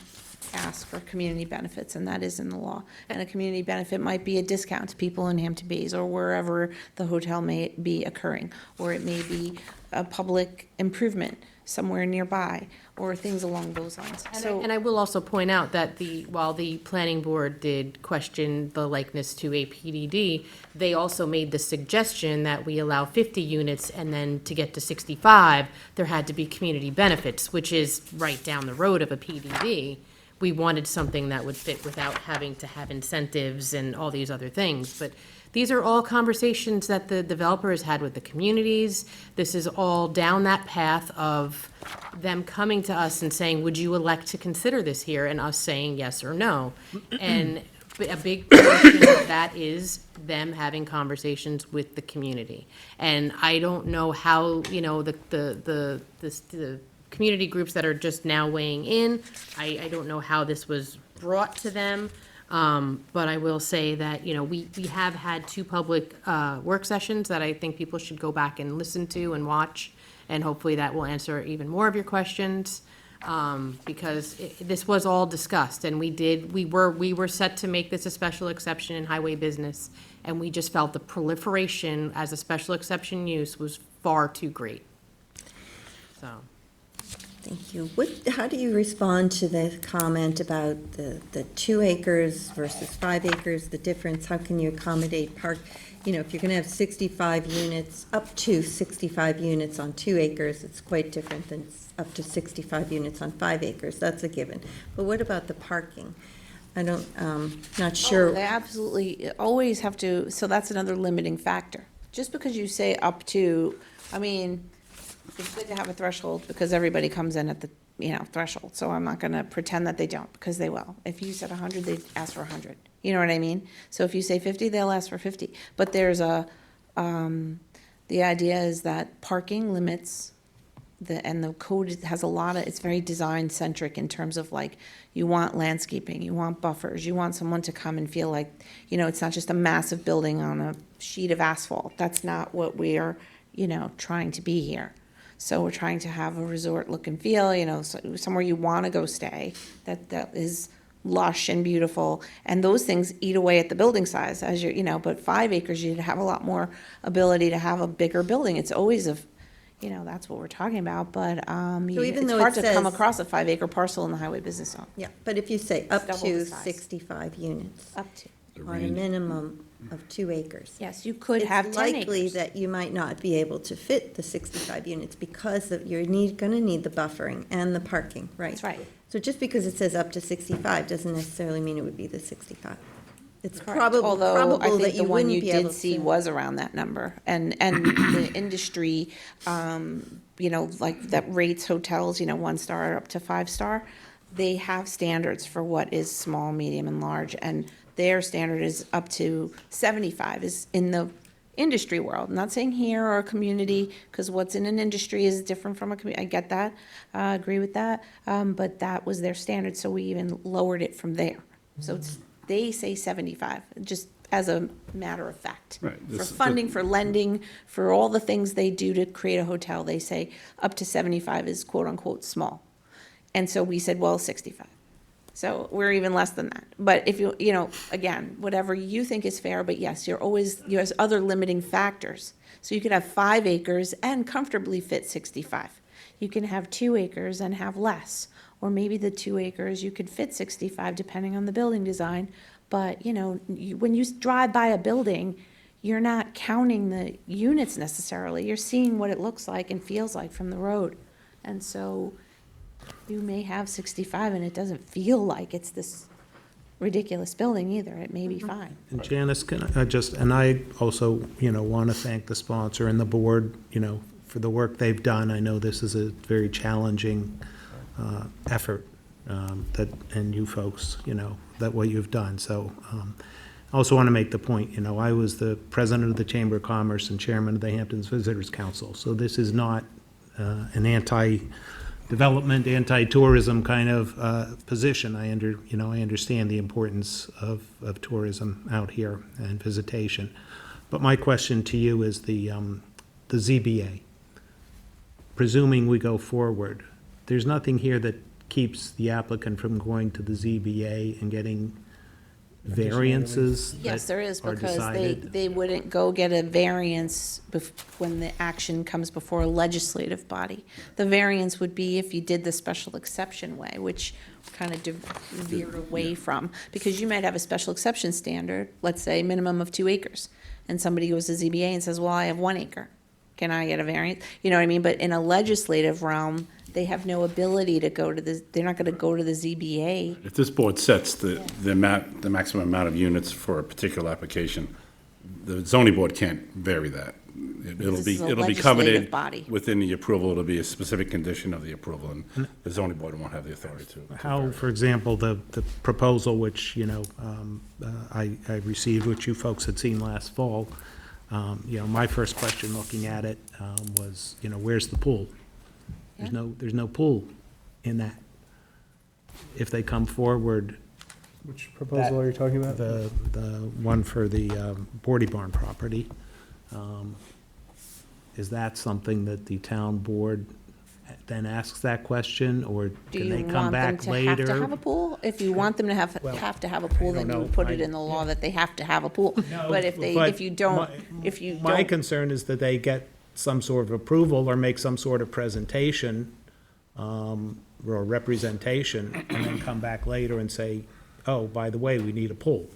ask for community benefits, and that is in the law. And a community benefit might be a discount to people in Hampton Bays or wherever the hotel may be occurring, or it may be a public improvement somewhere nearby, or things along those lines. And I will also point out that while the planning board did question the likeness to a PDD, they also made the suggestion that we allow 50 units, and then to get to 65, there had to be community benefits, which is right down the road of a PDD. We wanted something that would fit without having to have incentives and all these other things. But these are all conversations that the developer has had with the communities. This is all down that path of them coming to us and saying, would you elect to consider this here? And us saying yes or no. And a big portion of that is them having conversations with the community. And I don't know how, the community groups that are just now weighing in, I don't know how this was brought to them. But I will say that, we have had 2 public work sessions that I think people should go back and listen to and watch, and hopefully that will answer even more of your questions, because this was all discussed, and we were set to make this a special exception in highway business, and we just felt the proliferation as a special exception use was far too great. So. Thank you. How do you respond to the comment about the 2 acres versus 5 acres, the difference? How can you accommodate if you're going to have 65 units, up to 65 units on 2 acres, it's quite different than up to 65 units on 5 acres. That's a given. But what about the parking? Not sure. They absolutely always have to, so that's another limiting factor. Just because you say up to, it's good to have a threshold because everybody comes in at the, threshold. So I'm not going to pretend that they don't, because they will. If you said 100, they'd ask for 100. You know what I mean? So if you say 50, they'll ask for 50. But there's the idea is that parking limits and the code has it's very design centric in terms of you want landscaping, you want buffers, you want someone to come and feel like, it's not just a massive building on a sheet of asphalt. That's not what we're, trying to be here. So we're trying to have a resort look and feel, somewhere you want to go stay that is lush and beautiful. And those things eat away at the building size but 5 acres, you'd have a lot more ability to have a bigger building. It's always that's what we're talking about. But even it's though hard it to come says- across a 5 acre parcel in the highway business zone. Yeah, but if you say up double to the size. 65 units Up to. on a minimum of 2 acres. Yes, you could have 10 It's likely acres. that you might not be able to fit the 65 units because you're going to need the buffering and the parking, right? That's right. So just because it says up to 65 doesn't necessarily mean it would be the 65. It's Correct. probable Although I that think you the one wouldn't you be able did see to. was around that number. And the industry, that rates hotels, 1-star up to 5-star, they have standards for what is small, medium, and large. And their standard is up to 75 is in the industry world. I'm not saying here or a community, because what's in an industry is different from a community. I get that, agree with that. But that was their standard, so we even lowered it from there. So they say 75, just as a matter of fact. Right. For funding, for lending, for all the things they do to create a hotel, they say up to 75 is quote-unquote small. And so we said, well, 65. So we're even less than that. But if again, whatever you think is fair, but yes, you have other limiting factors. So you could have 5 acres and comfortably fit 65. You can have 2 acres and have less. Or maybe the 2 acres, you could fit 65 depending on the building design. But, when you drive by a building, you're not counting the units necessarily. You're seeing what it looks like and feels like from the road. And so you may have 65 and it doesn't feel like it's this ridiculous building either. It may be fine. And Janice, I also, want to thank the sponsor and the board, for the work they've done. I know this is a very challenging effort, and you folks, that what you've done. So also want to make the point, you know, I was the president of the Chamber of Commerce and chairman of the Hamptons Visitors Council, so this is not an anti-development, anti-tourism kind of position. I understand the importance of tourism out here and visitation. But my question to you is the ZBA. Presuming we go forward, there's nothing here that keeps the applicant from going to the ZBA and getting variances Yes, there is, that are because decided? they wouldn't go get a variance when the action comes before a legislative body. The variance would be if you did the special exception way, which kind of veered away from, because you might have a special exception standard, let's say minimum of 2 acres, and somebody goes to ZBA and says, well, I have 1 acre. Can I get a variance? You know what I mean? But in a legislative realm, they have no ability to go to they're not going to go to the ZBA. If this board sets the maximum amount of units for a particular application, the zoning board can't vary that. This is a It'll be legislative coveted body. within the approval. It'll be a specific condition of the approval, and the zoning board won't have the authority to. How, for example, the proposal which, I received, which you folks had seen last fall, my first question looking at it was, where's the pool? There's no pool in that. If they come forward. Which proposal are you talking about? The one for the Bordy Barn property. Is that something that the town board then asks that question, or can they come back later? Do you want them to have to have a pool? If you want them to have to have a pool, then you would put it in the law that they have to have a pool. But if you don't. My concern is that they get some sort of approval or make some sort of presentation or representation, and then come back later and say, oh, by the way, we need a pool.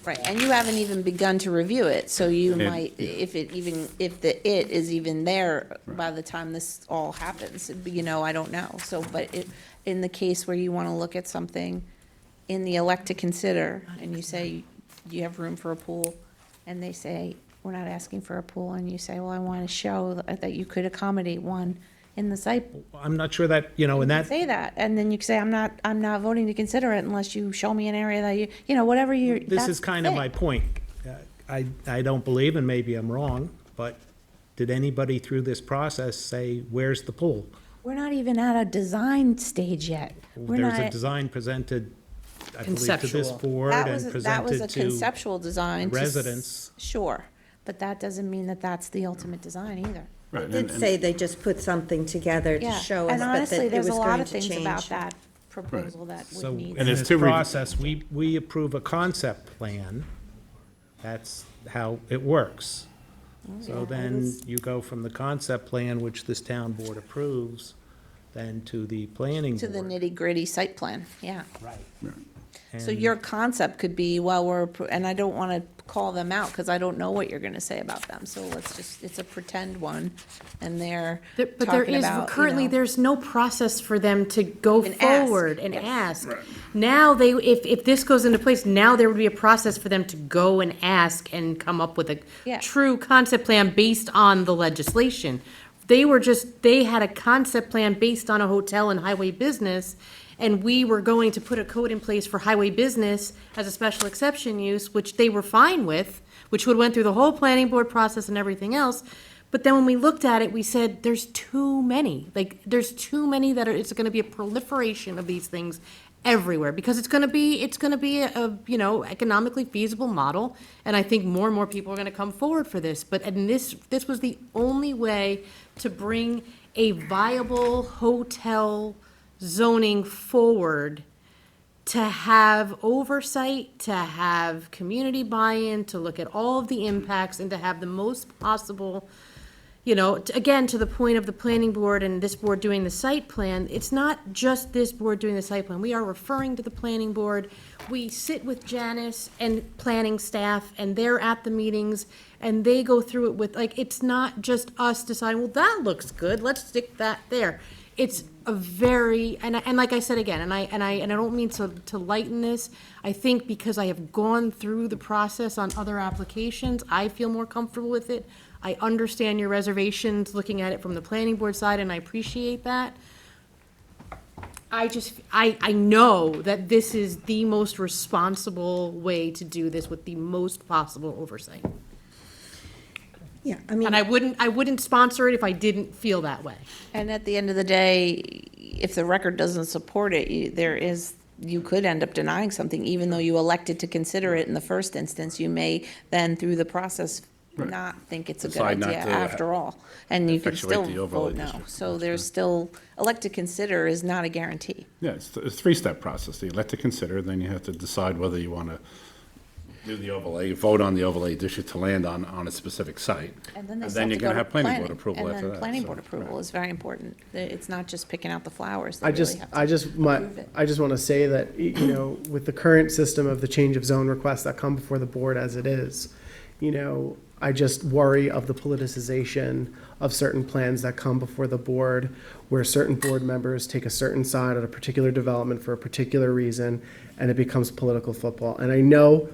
Right, and you haven't even begun to review it, so you might, if the it is even there by the time this all happens, I don't know. So, but in the case where you want to look at something in the elect to consider, and you say, do you have room for a pool? And they say, we're not asking for a pool, and you say, well, I want to show that you could accommodate one in the site. I'm not sure that, in that. Say that, and then you can say, I'm not voting to consider it unless you show me an area that whatever you're. This is kind of my point. I don't believe, and maybe I'm wrong, but did anybody through this process say, where's the pool? We're not even at a design stage yet. There's a design presented, I believe, to this board and presented That was a to conceptual design. residents. Sure, but that doesn't mean that that's the ultimate design either. Right, They did say they just put something together to Yeah, show us, and but honestly, that it there's was a lot going of to things change. about that proposal that So would need. in there's this two reasons. process, we approve a concept plan. That's how it works. So then you go from the concept plan, which this town board approves, then to the planning To board. the nitty-gritty site plan, yeah. Right. So And- your concept could be, and I don't want to call them out, because I don't know what you're going to say about them, so it's a pretend one, and they're But there talking is, about, currently, there's no process for them to go And ask, forward and yes. ask. Now, if this goes into place, now there would be a process for them to go and ask and come up with a Yeah. true concept plan based on the legislation. They had a concept plan based on a hotel and highway business, and we were going to put a code in place for highway business as a special exception use, which they were fine with, which would went through the whole planning board process and everything else. But then when we looked at it, we said, there's too many. There's too many it's gonna be a proliferation of these things everywhere, because it's gonna be a, economically feasible model. And I think more and more people are gonna come forward for this. And this was the only way to bring a viable hotel zoning forward, to have oversight, to have community buy-in, to look at all of the impacts, and to have the most possible, again, to the point of the planning board and this board doing the site plan, it's not just this board doing the site plan. We are referring to the planning board. We sit with Janice and planning staff, and they're at the meetings, and they go through it with, it's not just us deciding, well, that looks good, let's stick that there. It's a very, and like I said again, and I don't mean to lighten this. I think because I have gone through the process on other applications, I feel more comfortable with it. I understand your reservations looking at it from the planning board side, and I appreciate that. I know that this is the most responsible way to do this with the most possible oversight. Yeah, I mean. And I wouldn't sponsor it if I didn't feel that way. And at the end of the day, if the record doesn't support it, you could end up denying something, even though you elected to consider it in the first instance. You may then, through the process, not think it's a good Decide not idea to after all. And you could effectuate still the overlay vote no. district. So there's still, elect to consider is not a guarantee. Yeah, it's a three-step process. You elect to consider, then you have to decide whether you want to do the overlay, vote on the overlay district to land on a specific site. And then they And still then have you're to going go to to have planning board planning. approval And after then that. planning so, board approval right. is very important. It's not just picking out the flowers. They I really just, have to I just, my, approve it. I just want to say that, you know, with the current system of the change of zone requests that come before the board as it is, you know, I just worry of the politicization of certain plans that come before the board, where certain board members take a certain side on a particular development for a particular reason, and it becomes political football. And I know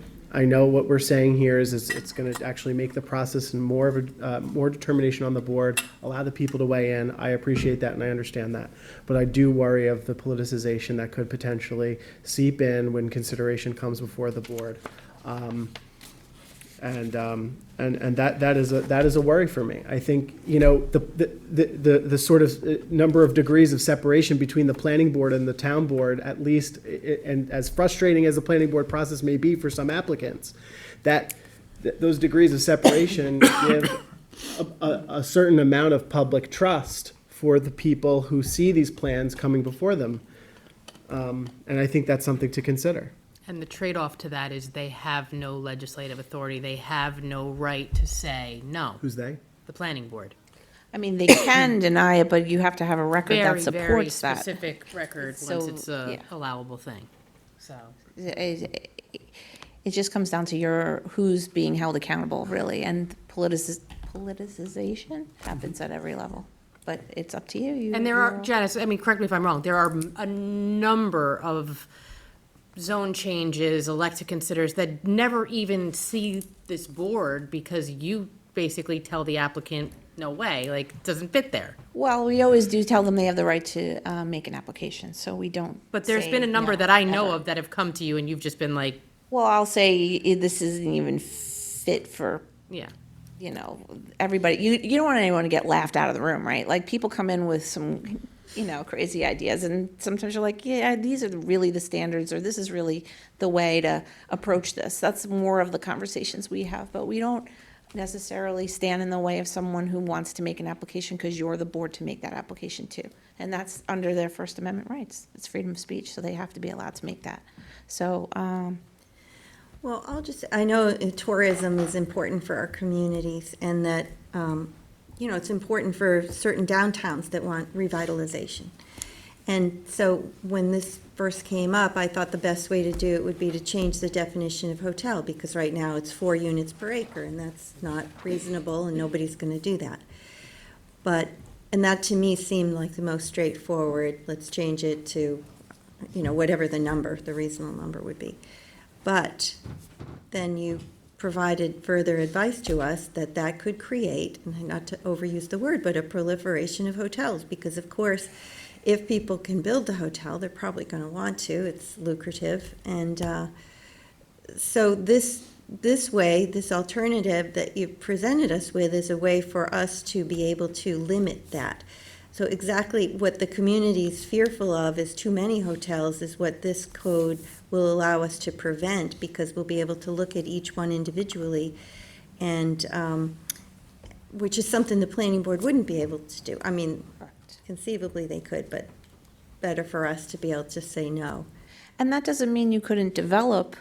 what we're saying here is it's going to actually make the process and more of a, more determination on the board, allow the people to weigh in. I appreciate that and I understand that. But I do worry of the politicization that could potentially seep in when consideration comes before the board. And that is a worry for me. I think, you know, the sort of number of degrees of separation between the planning board and the town board, at least, and as frustrating as the planning board process may be for some applicants, that those degrees of separation give a certain amount of public trust for the people who see these plans coming before them. And I think that's something to consider. And the trade-off to that is they have no legislative authority. They have no right to say no. Who's they? The planning board. I mean, they can deny it, but you have to have a record that Very, supports very that. specific record So, once it's a yeah. allowable thing, so. It just comes down to who's being held accountable, really, and politicization happens at every level. But it's up to you. And there are, Janice, I mean, correct me if I'm wrong, there are a number of zone changes, elect to considers that never even see this board because you basically tell the applicant, no way, like, it doesn't fit there. Well, we always do tell them they have the right to make an application, so we don't. But there's say been a number no, that I know ever. of that have come to you and you've just been like, Well, I'll say this isn't even fit for, yeah. you know, everybody. You don't want anyone to get laughed out of the room, right? Like, people come in with some, you know, crazy ideas, and sometimes you're like, yeah, these are really the standards, or this is really the way to approach this. That's more of the conversations we have, but we don't necessarily stand in the way of someone who wants to make an application because you're the board to make that application too. And that's under their First Amendment rights. It's freedom of speech, so they have to be allowed to make that. So, Well, I know tourism is important for our communities and that, you know, it's important for certain downtowns that want revitalization. And so when this first came up, I thought the best way to do it would be to change the definition of hotel, because right now it's 4 units per acre, and that's not reasonable, and nobody's going to do that. And that to me seemed like the most straightforward. Let's change it to, you know, whatever the reasonable number would be. But then you provided further advice to us that could create, and not to overuse the word, but a proliferation of hotels, because of course, if people can build a hotel, they're probably going to want to. It's lucrative. And so this alternative that you presented us with is a way for us to be able to limit that. So exactly what the community is fearful of is too many hotels is what this code will allow us to prevent, because we'll be able to look at each one individually, and which is something the planning board wouldn't be able to do. I mean, conceivably they could, but better for us to be able to say no. and that doesn't mean you couldn't develop.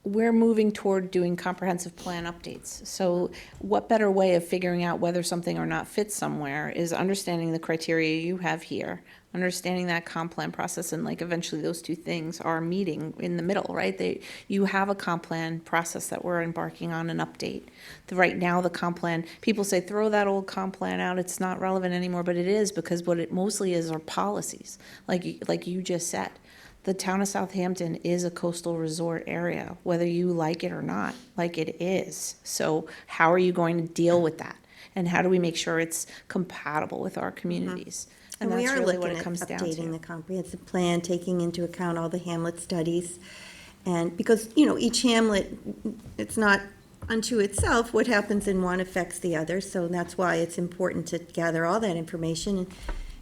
We're moving toward doing comprehensive plan updates. So what better way of figuring out whether something or not fits somewhere is understanding the criteria you have here, understanding that comp plan process, and like eventually those two things are meeting in the middle, right? You have a comp plan process that we're embarking on an update. Right now, the comp plan, people say, throw that old comp plan out, it's not relevant anymore, but it is, because what it mostly is are policies, like you just said. The town of Southampton is a coastal resort area, whether you like it or not, like it is. So how are you going to deal with that? And how do we make sure it's compatible with our communities? And And we that's are really what looking it at comes down updating to. the comprehensive plan, taking into account all the hamlet studies. And because, you know, each hamlet, it's not unto itself, what happens in one affects the other, so that's why it's important to gather all that information. And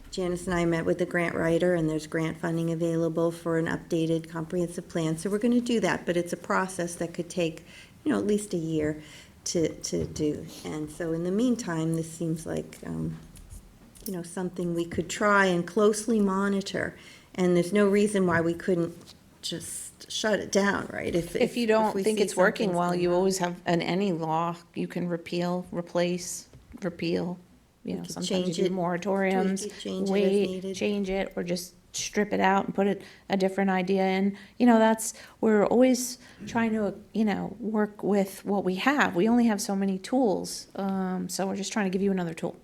Janice and I met with the grant writer, and there's grant funding available for an updated comprehensive plan, so we're gonna do that, but it's a process that could take, you know, at least a year to do. And so in the meantime, this seems like, you know, something we could try and closely monitor, and there's no reason why we couldn't just shut it down, right? If you don't we think see it's working something's well, going you on. always have, in any law, you can repeal, replace, repeal. You know, could sometimes change you do it, moratoriums, tweak it, change it as wait, needed. change it, or just strip it out and put a different idea in. You know, we're always trying to, you know, work with what we have. We only have so many tools, so we're just trying to give you another tool.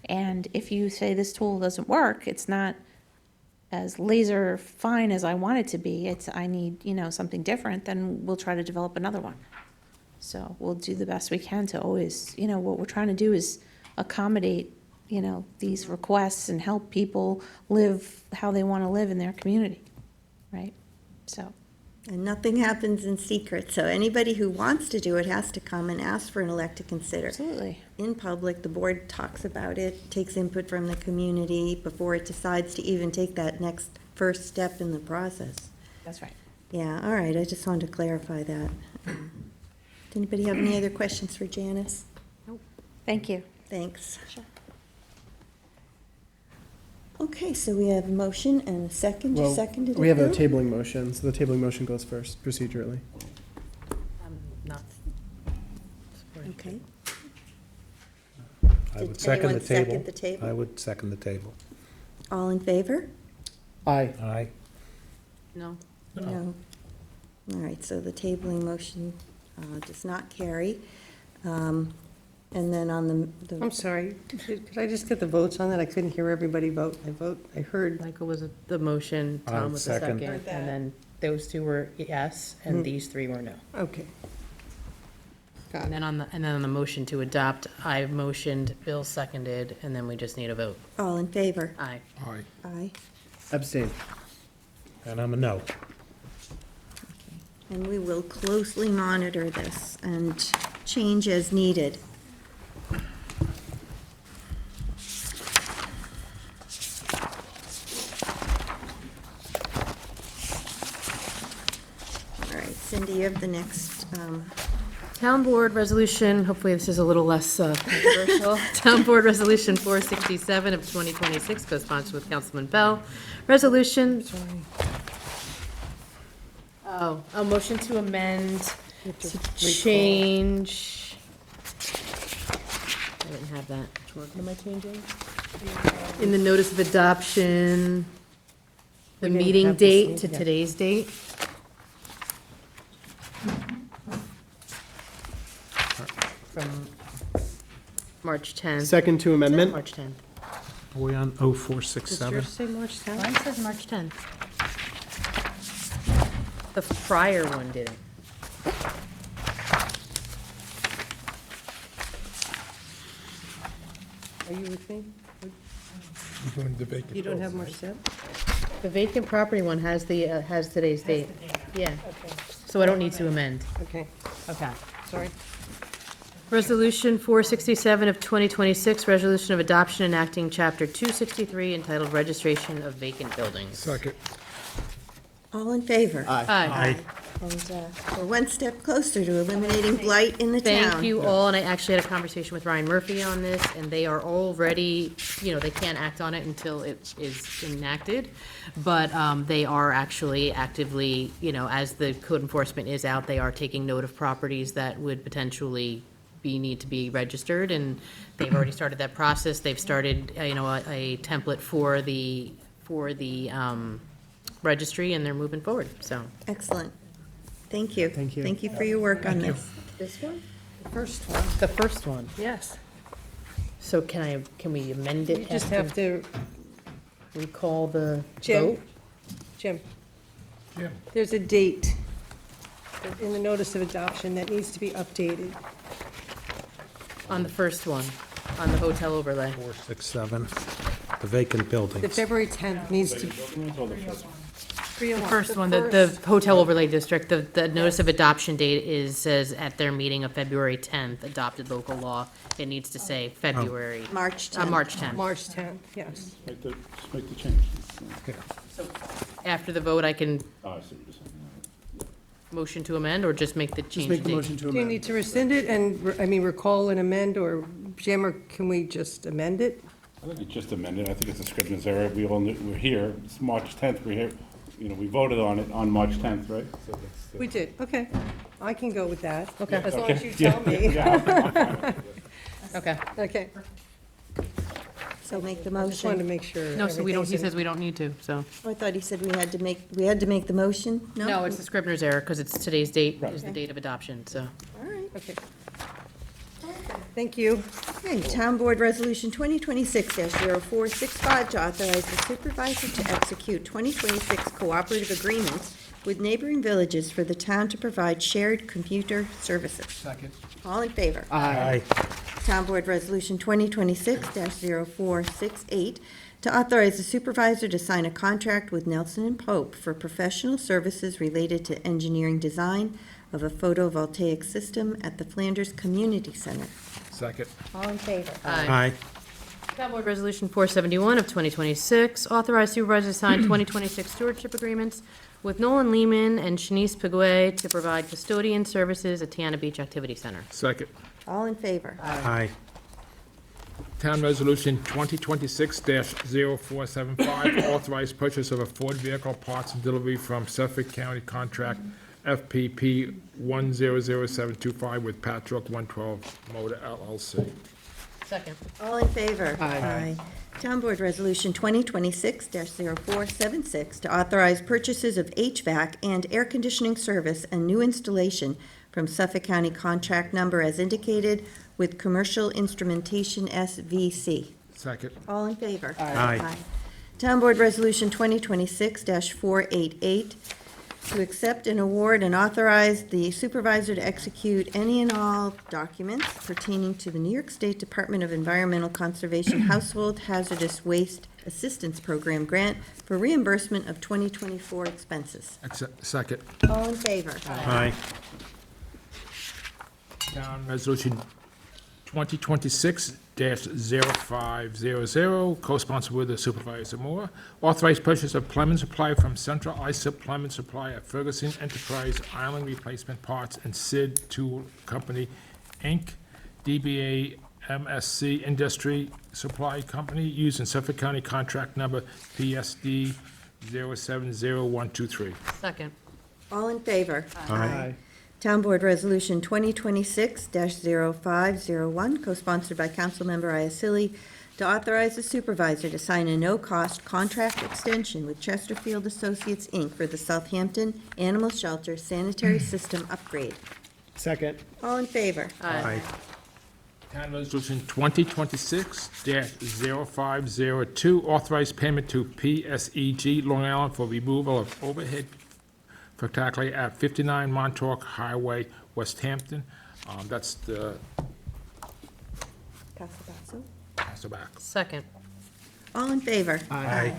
And if you say this tool doesn't work, it's not as laser fine as I want it to be, I need, you know, something different, then we'll try to develop another one. So we'll do the best we can to always, you know, what we're trying to do is accommodate, you know, these requests and help people live how they want to live in their community, right? So. And nothing happens in secret, so anybody who wants to do it has to come and ask for an elect to consider. Absolutely. In public, the board talks about it, takes input from the community before it decides to even take that next first step in the process. That's right. Yeah, all right, I just wanted to clarify that. Does anybody have any other questions for Janice? Nope. Thank you. Thanks. Sure. Okay, so we have a motion and a second. You Well, seconded it, we have a Bill? tabling motion, so the tabling motion goes first procedurally. Not. Okay. I Did would second the anyone second table. the table? I would second the table. All in favor? Aye. Aye. No. No. All right, so the tabling motion does not carry. And then on the. I'm sorry, could I just get the votes on that? I couldn't hear everybody vote. I heard. Michael was the motion, I Tom was the second. second, and then those two were yes, and these three were no. Okay. Got And it. then on the motion to adopt, I motioned, Bill seconded, and then we just need a vote. All in favor? Aye. Aye. Aye. Abstain. And I'm a no. And we will closely monitor this and change as needed. All right, Cindy, you have the next, Town Board Resolution, hopefully this is a little less controversial. Town Board Resolution 467 of 2026, co-sponsored with Councilman Bell. Resolution. Oh, a motion to amend, to change. I didn't have that. What am I changing? In the notice of adoption, the We didn't meeting have the date same- to yeah. today's date. From March 10th. Second to amendment? March 10th. Are we on Did 0467? yours say March 10th? Mine says March 10th. The prior one didn't. Are you with me? You're doing the vacant You don't vote, have right? March 10th? The vacant property one has has today's date. Yeah, Okay, so I don't need to amend. okay, Okay. sorry. Resolution 467 of 2026, resolution of adoption enacting Chapter 263 entitled Registration of Vacant Buildings. Second. all in favor? Aye. And we're one step closer to eliminating blight in the town. Thank you all, and I actually had a conversation with Ryan Murphy on this, and they are already, you know, they can't act on it until it is enacted, but they are actually actively, you know, as the code enforcement is out, they are taking note of properties that would potentially need to be registered, and they've already started that process. They've started, you know, a template for the registry, and they're moving forward, so. Excellent. Thank you. Thank you. Thank you for your work on this. This one? The first one, The first one. yes. So can we amend it? You just have to, Recall the Jim, vote? Jim, Jim. there's a date in the notice of adoption that needs to be updated. On the first one, on the hotel overlay. 467. the vacant The buildings. February 10th needs to, The first one, the hotel overlay district, the notice of adoption date says at their meeting of February 10th, adopted local law. It needs to say February, March 10th. March 10th. March 10th, yes. Just make the change. After the vote, I can Oh, I see what you're saying. motion to amend or just make the Just change make the date? motion to Do you amend. need to rescind it and, recall and amend, or, Jim, or can we just amend it? I think it's just amended. I think it's a Scrivener's error. We all knew, we're here. It's March 10th. We're here. You know, we voted on it on March 10th, right? So that's, We did, okay. I can go with that. Okay. As long okay. as you tell me. Yeah, I'm fine with it. Okay. Okay, So make the I just wanted to motion. make sure. No, so we don't, he everything's in- says we don't need to, so. Oh, I thought he said we had to make the motion? No, it's the Scrivener's error because it's today's date Right. is the date of adoption, so. All right. Okay. Thank you. Okay, Town Board Resolution 2026-0465 to authorize the supervisor to execute 2026 cooperative agreements with neighboring villages for the town to provide shared computer services. Second. All in favor? Aye. Town Board Resolution 2026-0468 to authorize the supervisor to sign a contract with Nelson and Pope for professional services related to engineering design of a photovoltaic system at the Flanders Community Center. Second. All in favor? Aye. Town Board Resolution 471 of 2026, authorize supervisor to sign 2026 stewardship agreements with Nolan Lehman and Shanice Piguet to provide custodian services at Tiana Beach Activity Center. Second. All in favor? Aye. Town Resolution 2026-0475, authorized purchase of a Ford vehicle parts and delivery from Suffolk County Contract FPP 100725 with Patrick 112 Motor LLC. Second. All in favor? Aye. Town Board Resolution 2026-0476 to authorize purchases of HVAC and air conditioning service and new installation from Suffolk County contract number as indicated with Commercial Instrumentation SVC. Second. All in favor? Aye. Town Board Resolution 2026-488 to accept and award and authorize the supervisor to execute any and all documents pertaining to the New York State Department of Environmental Conservation Household Hazardous Waste Assistance Program grant for reimbursement of 2024 expenses. Second. All in favor? Aye. Town Resolution 2026-0500, co-sponsored with the Supervisor Moore, authorized purchase of plumbing supply from Central ISIP Plumbing Supply at Ferguson Enterprise Island Replacement Parts and SID Tool Company, Inc., DBA MSC Industry Supply Company, using Suffolk County contract number PSD 070123. Second. All in favor? Aye. Town Board Resolution 2026-0501, co-sponsored by Councilmember Iacilli, to authorize the supervisor to sign a no-cost contract extension with Chesterfield Associates, Inc. for the Southampton Animal Shelter Sanitary System Upgrade. Second. All in favor? Aye. Town Resolution 2026-0502, authorized payment to PSEG Long Island for removal of overhead spectacular at 59 Montauk Highway, West Hampton. That's the, Casabasso. pass it back. Second. All in favor? Aye.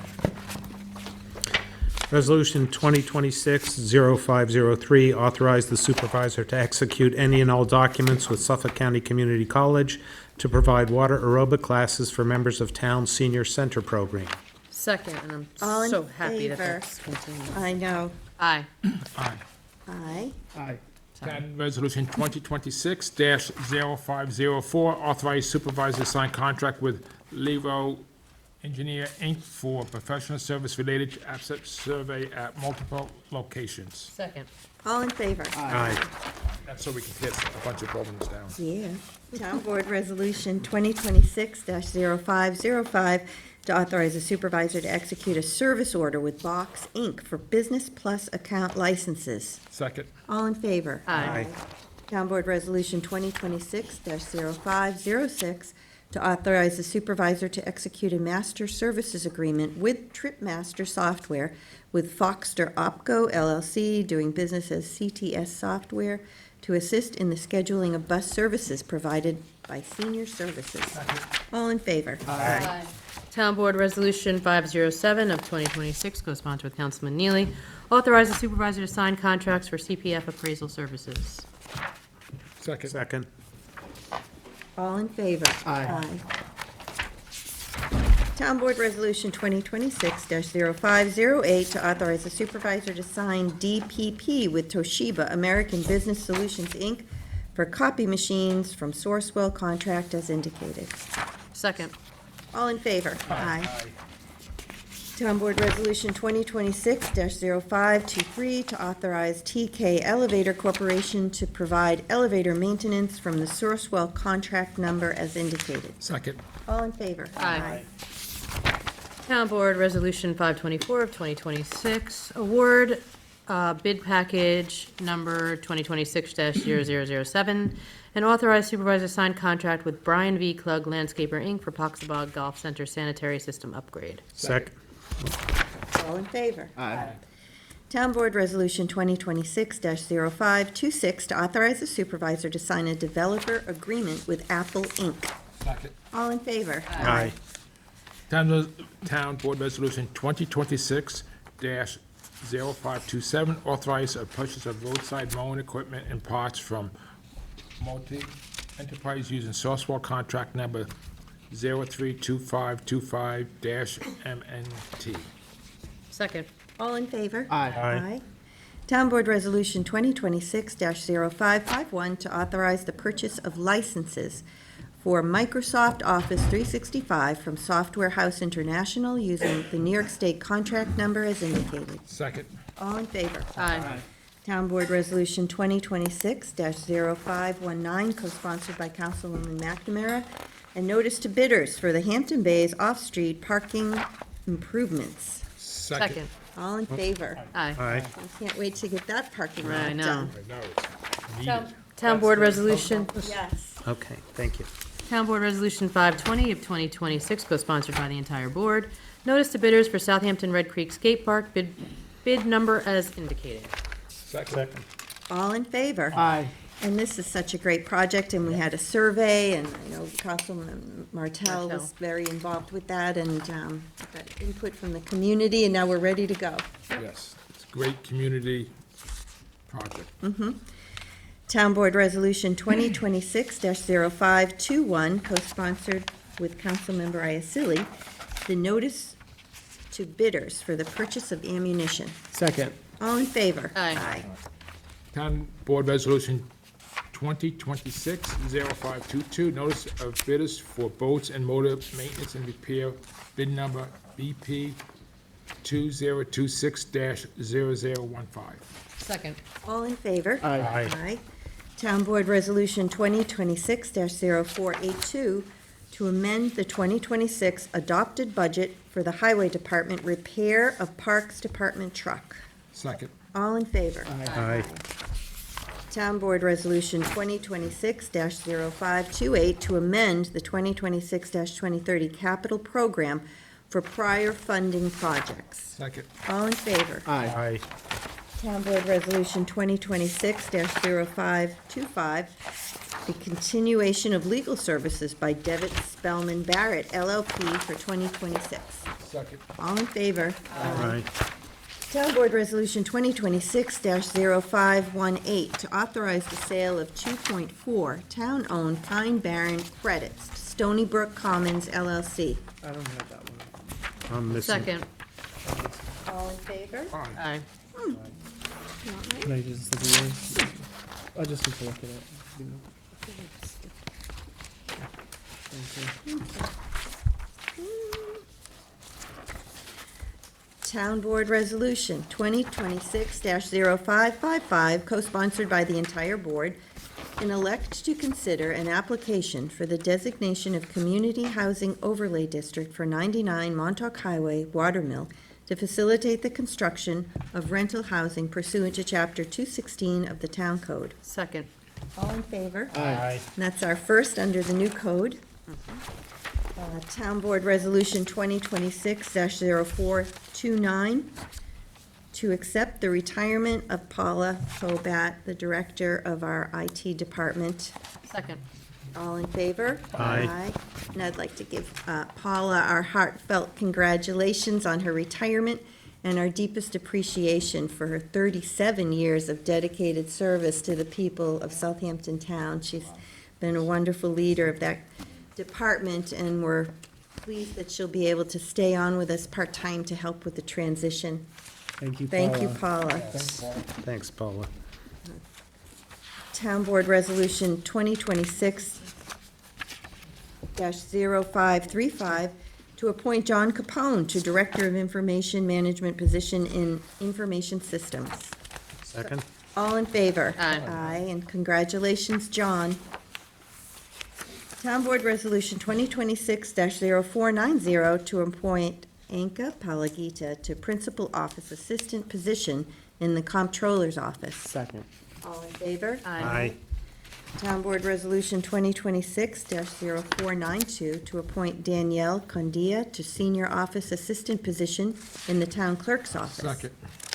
Resolution 2026-0503, authorize the supervisor to execute any and all documents with Suffolk County Community College to provide water aerobic classes for members of town senior center program. Second, and All I'm in so happy that favor? that's continued. I know. Aye. Aye. Aye. Aye. Town Resolution 2026-0504, authorized supervisor to sign contract with Lero Engineer, Inc. for professional service related to asset survey at multiple locations. Second. All in favor? Aye. That's so we can hit a bunch of buildings down. Yeah. Town Board Resolution 2026-0505, to authorize the supervisor to execute a service order with Box, Inc. for Business Plus account licenses. Second. All in favor? Aye. Town Board Resolution 2026-0506, to authorize the supervisor to execute a master services agreement with TripMaster Software with Foxter Opco LLC, doing business as CTS Software, to assist in the scheduling of bus services provided by Senior Services. All in favor? Aye. Town Board Resolution 507 of 2026, co-sponsored with Councilman Neely, authorize the supervisor to sign contracts for CPF appraisal services. Second. Second. All in favor? Aye. Town Board Resolution 2026-0508 to authorize the supervisor to sign DPP with Toshiba American Business Solutions, Inc. for copy machines from Sourcewell contract as indicated. Second. All in favor? Aye. Town Board Resolution 2026-0523 to authorize TK Elevator Corporation to provide elevator maintenance from the Sourcewell contract number as indicated. Second. All in favor? Aye. Town Board Resolution 524 of 2026, award bid package number 2026-0007, and authorize supervisor to sign contract with Brian V. Klug Landscaper, Inc. for Poxabog Golf Center sanitary system upgrade. Second. All in favor? Aye. Town Board Resolution 2026-0526 to authorize the supervisor to sign a developer agreement with Apple, Inc. Second. All in favor? Aye. Town Board Resolution 2026-0527, authorize a purchase of roadside mowing equipment and parts from Multi Enterprise using Sourcewell contract number 032525-MNT. Second. All in favor? Aye. Town Board Resolution 2026-0551 to authorize the purchase of licenses for Microsoft Office 365 from Software House International using the New York State contract number as indicated. Second. All in favor? Aye. Town Board Resolution 2026-0519, co-sponsored by Councilwoman McNamara, and notice to bidders for the Hampton Bays off-street parking improvements. Second. All in favor? Aye. Aye. I can't wait to get that parking I lot know. done. I know, it's needed. Town Board Resolution. Yes. Okay, thank you. Town Board Resolution 520 of 2026, co-sponsored by the entire board. Notice to bidders for Southampton Red Creek Skate Park, bid number as indicated. Second. All in favor? Aye. And this is such a great project, and we had a survey, and I know Councilman Martell was very involved with that, and got input from the community, and now we're ready to go. Yes, it's a great community project. Town Board Resolution 2026-0521, co-sponsored with Councilmember Iacilli, the notice to bidders for the purchase of ammunition. Second. All in favor? Aye. Town Board Resolution 2026-0522, notice of bidders for boats and motor maintenance and repair, bid number BP 2026-0015. Second. All in favor? Aye. Aye. Town Board Resolution 2026-0482 to amend the 2026 adopted budget for the Highway Department repair of Parks Department truck. Second. All in favor? Aye. Town Board Resolution 2026-0528 to amend the 2026-2030 capital program for prior funding projects. Second. All in favor? Aye. Town Board Resolution 2026-0525, the continuation of legal services by Devitt Spellman Barrett LLP for 2026. Second. All in favor? Aye. Town Board Resolution 2026-0518 to authorize the sale of 2.4 town-owned Pine Barren credits to Stony Brook Commons LLC. I don't have that one. I'm missing. Second. All in favor? Aye. Can I just look at yours? I just need to look at it. you know. Thank you. Town Board Resolution 2026-0555, co-sponsored by the entire board, and elect to consider an application for the designation of Community Housing Overlay District for 99 Montauk Highway, Watermill, to facilitate the construction of rental housing pursuant to Chapter 216 of the Town Code. Second. All in favor? Aye. And that's our first under the new code. Town Board Resolution 2026-0429, to accept the retirement of Paula Hobat, the Director of our IT Department. Second. All in favor? Aye. And I'd like to give Paula our heartfelt congratulations on her retirement and our deepest appreciation for her 37 years of dedicated service to the people of Southampton Town. She's been a wonderful leader of that department, and we're pleased that she'll be able to stay on with us part-time to help with the transition. Thank you, Paula. Thank you, Paula. Thanks, Paula. Town Board Resolution 2026-0535 to appoint John Capone to Director of Information Management position in Information Systems. Second? All in favor? Aye. Aye, and congratulations, John. Town Board Resolution 2026-0490 to appoint Anka Palagita to Principal Office Assistant position in the Comptroller's Office. Second. All in favor? Aye. Town Board Resolution 2026-0492 to appoint Danielle Condia to Senior Office Assistant position in the Town Clerk's Office. Second.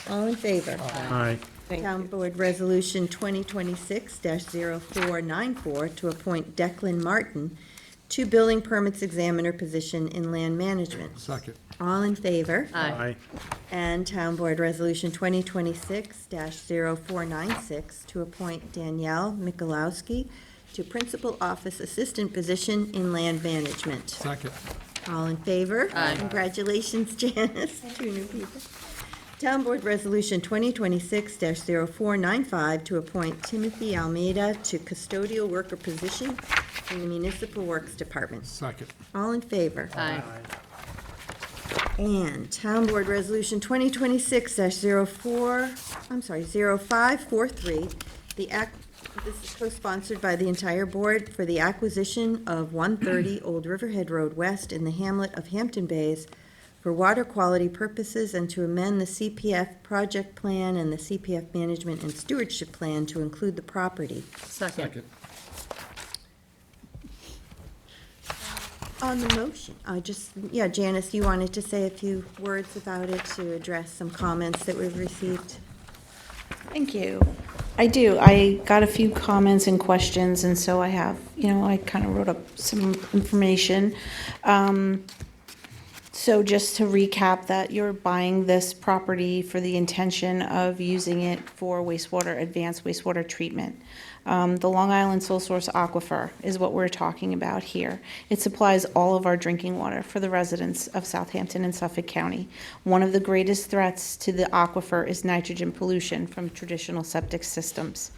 All in favor? Aye. Town Board Resolution 2026-0494 to appoint Declan Martin to Building Permits Examiner position in Land Management. Second. All in favor? Aye. And Town Board Resolution 2026-0496 to appoint Danielle Mikulowski to Principal Office Assistant position in Land Management. Second. All in favor? Aye. Congratulations, Janice, two new people. Town Board Resolution 2026-0495 to appoint Timothy Almeida to Custodial Worker position in the Municipal Works Department. Second. All in favor? Aye. And Town Board Resolution 0543, this is co-sponsored by the entire board for the acquisition of 130 Old Riverhead Road West in the hamlet of Hampton Bays for water quality purposes and to amend the CPF project plan and the CPF management and stewardship plan to include the property. Second. On the motion, Janice, you wanted to say a few words about it to address some comments that we've received? Thank you. I do. I got a few comments and questions, and so I have, I kind of wrote up some information. So just to recap that you're buying this property for the intention of using it for advanced wastewater treatment. The Long Island Sole Source Aquifer is what we're talking about here. It supplies all of our drinking water for the residents of Southampton and Suffolk County. One of the greatest threats to the aquifer is nitrogen pollution from traditional septic systems.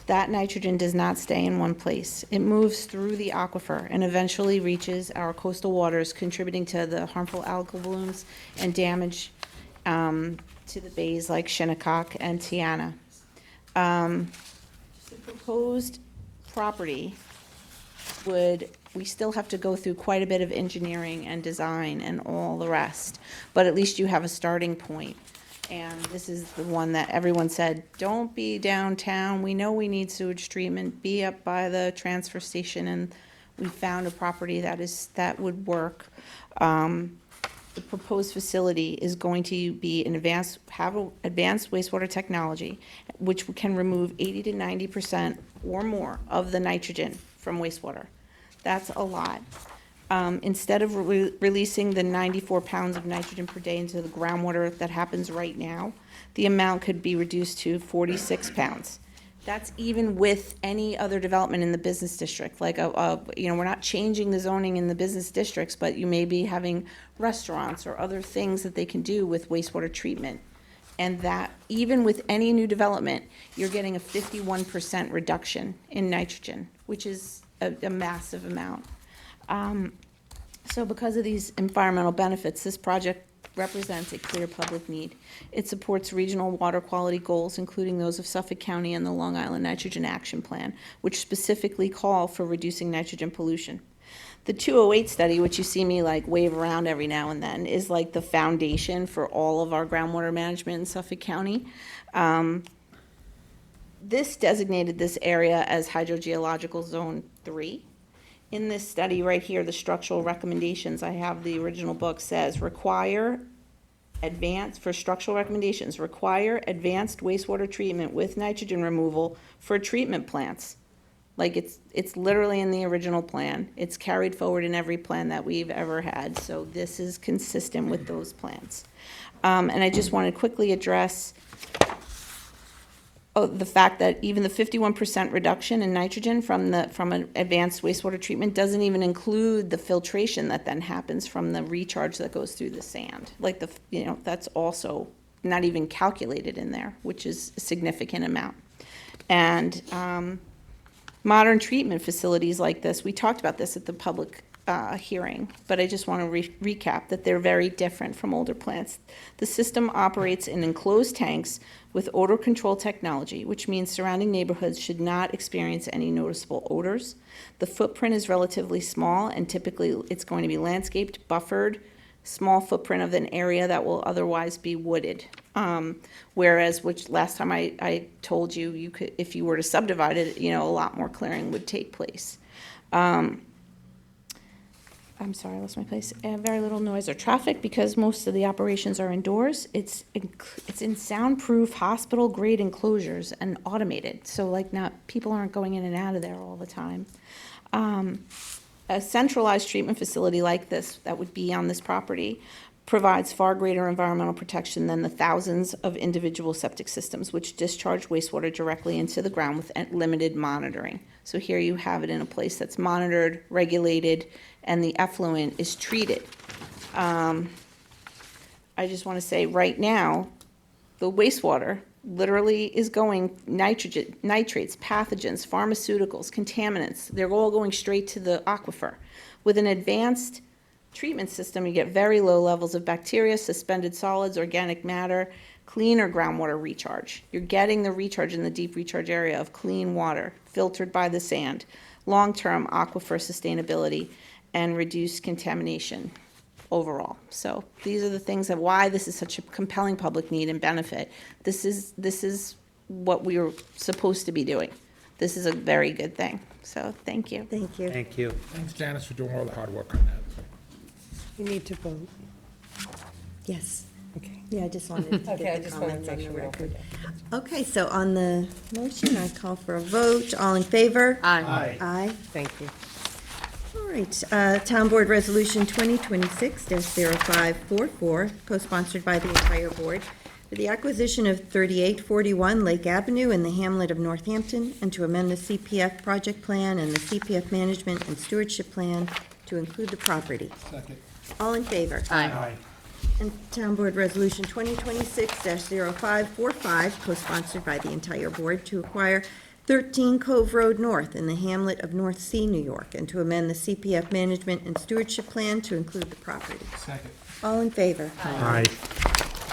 That nitrogen does not stay in one place. It moves through the aquifer and eventually reaches our coastal waters, contributing to the harmful algal blooms and damage to the bays like Shinnecock and Tiana. The proposed property we still have to go through quite a bit of engineering and design and all the rest, but at least you have a starting point. And this is the one that everyone said, don't be downtown, we know we need sewage treatment, be up by the transfer station, and we found a property that would work. The proposed facility is going to be advanced wastewater technology, which can remove 80 to 90% or more of the nitrogen from wastewater. That's a lot. Instead of releasing the 94 pounds of nitrogen per day into the groundwater that happens right now, the amount could be reduced to 46 pounds. That's even with any other development in the business district. Like, we're not changing the zoning in the business districts, but you may be having restaurants or other things that they can do with wastewater treatment. And that, even with any new development, you're getting a 51% reduction in nitrogen, which is a massive amount. So because of these environmental benefits, this project represents a clear public need. It supports regional water quality goals, including those of Suffolk County and the Long Island Nitrogen Action Plan, which specifically call for reducing nitrogen pollution. The 208 study, which you see me wave around every now and then, is like the foundation for all of our groundwater management in Suffolk County. This designated this area as hydrogeological zone 3. In this study right here, the structural recommendations, I have the original book, says for structural recommendations, require advanced wastewater treatment with nitrogen removal for treatment plants. Like, it's literally in the original plan. It's carried forward in every plan that we've ever had, so this is consistent with those plans. And I just want to quickly address the fact that even the 51% reduction in nitrogen from an advanced wastewater treatment doesn't even include the filtration that then happens from the recharge that goes through the sand. Like that's also not even calculated in there, which is a significant amount. And modern treatment facilities like this, we talked about this at the public hearing, but I just want to recap that they're very different from older plants. The system operates in enclosed tanks with odor control technology, which means surrounding neighborhoods should not experience any noticeable odors. The footprint is relatively small, and typically it's going to be landscaped, buffered, small footprint of an area that will otherwise be wooded. Whereas, which last time I told you, you could, if you were to subdivide it, a lot more clearing would take place. I'm sorry, I lost my place. Very little noise or traffic because most of the operations are indoors. It's in soundproof hospital-grade enclosures and automated, so people aren't going in and out of there all the time. A centralized treatment facility like this that would be on this property provides far greater environmental protection than the thousands of individual septic systems which discharge wastewater directly into the ground with limited monitoring. So here you have it in a place that's monitored, regulated, and the effluent is treated. I just want to say right now, the wastewater literally is going nitrogen, nitrates, pathogens, pharmaceuticals, contaminants. They're all going straight to the aquifer. With an advanced treatment system, you get very low levels of bacteria, suspended solids, organic matter, cleaner groundwater recharge. You're getting the recharge in the deep recharge area of clean water, filtered by the sand, long-term aquifer sustainability, and reduced contamination overall. So these are the things that why this is such a compelling public need and benefit. This is what we were supposed to be doing. This is a very good thing. So thank you. Thank you. Thank you. Thanks, Janice, for doing all the hard work on that. You need to vote. Yes. Okay. Yeah, I just wanted to Okay, I get the just wanted to comments on make the sure we don't record. forget. Okay, so on the motion, I call for a vote. All in favor? Aye. Aye. Thank you. All right, Town Board Resolution 2026-0544, co-sponsored by the entire board, for the acquisition of 3841 Lake Avenue in the hamlet of Northampton, and to amend the CPF project plan and the CPF management and stewardship plan to include the property. Second. All in favor? Aye. And Town Board Resolution 2026-0545, co-sponsored by the entire board, to acquire 13 Cove Road North in the hamlet of North Sea, New York, and to amend the CPF management and stewardship plan to include the property. Second. All in favor? Aye.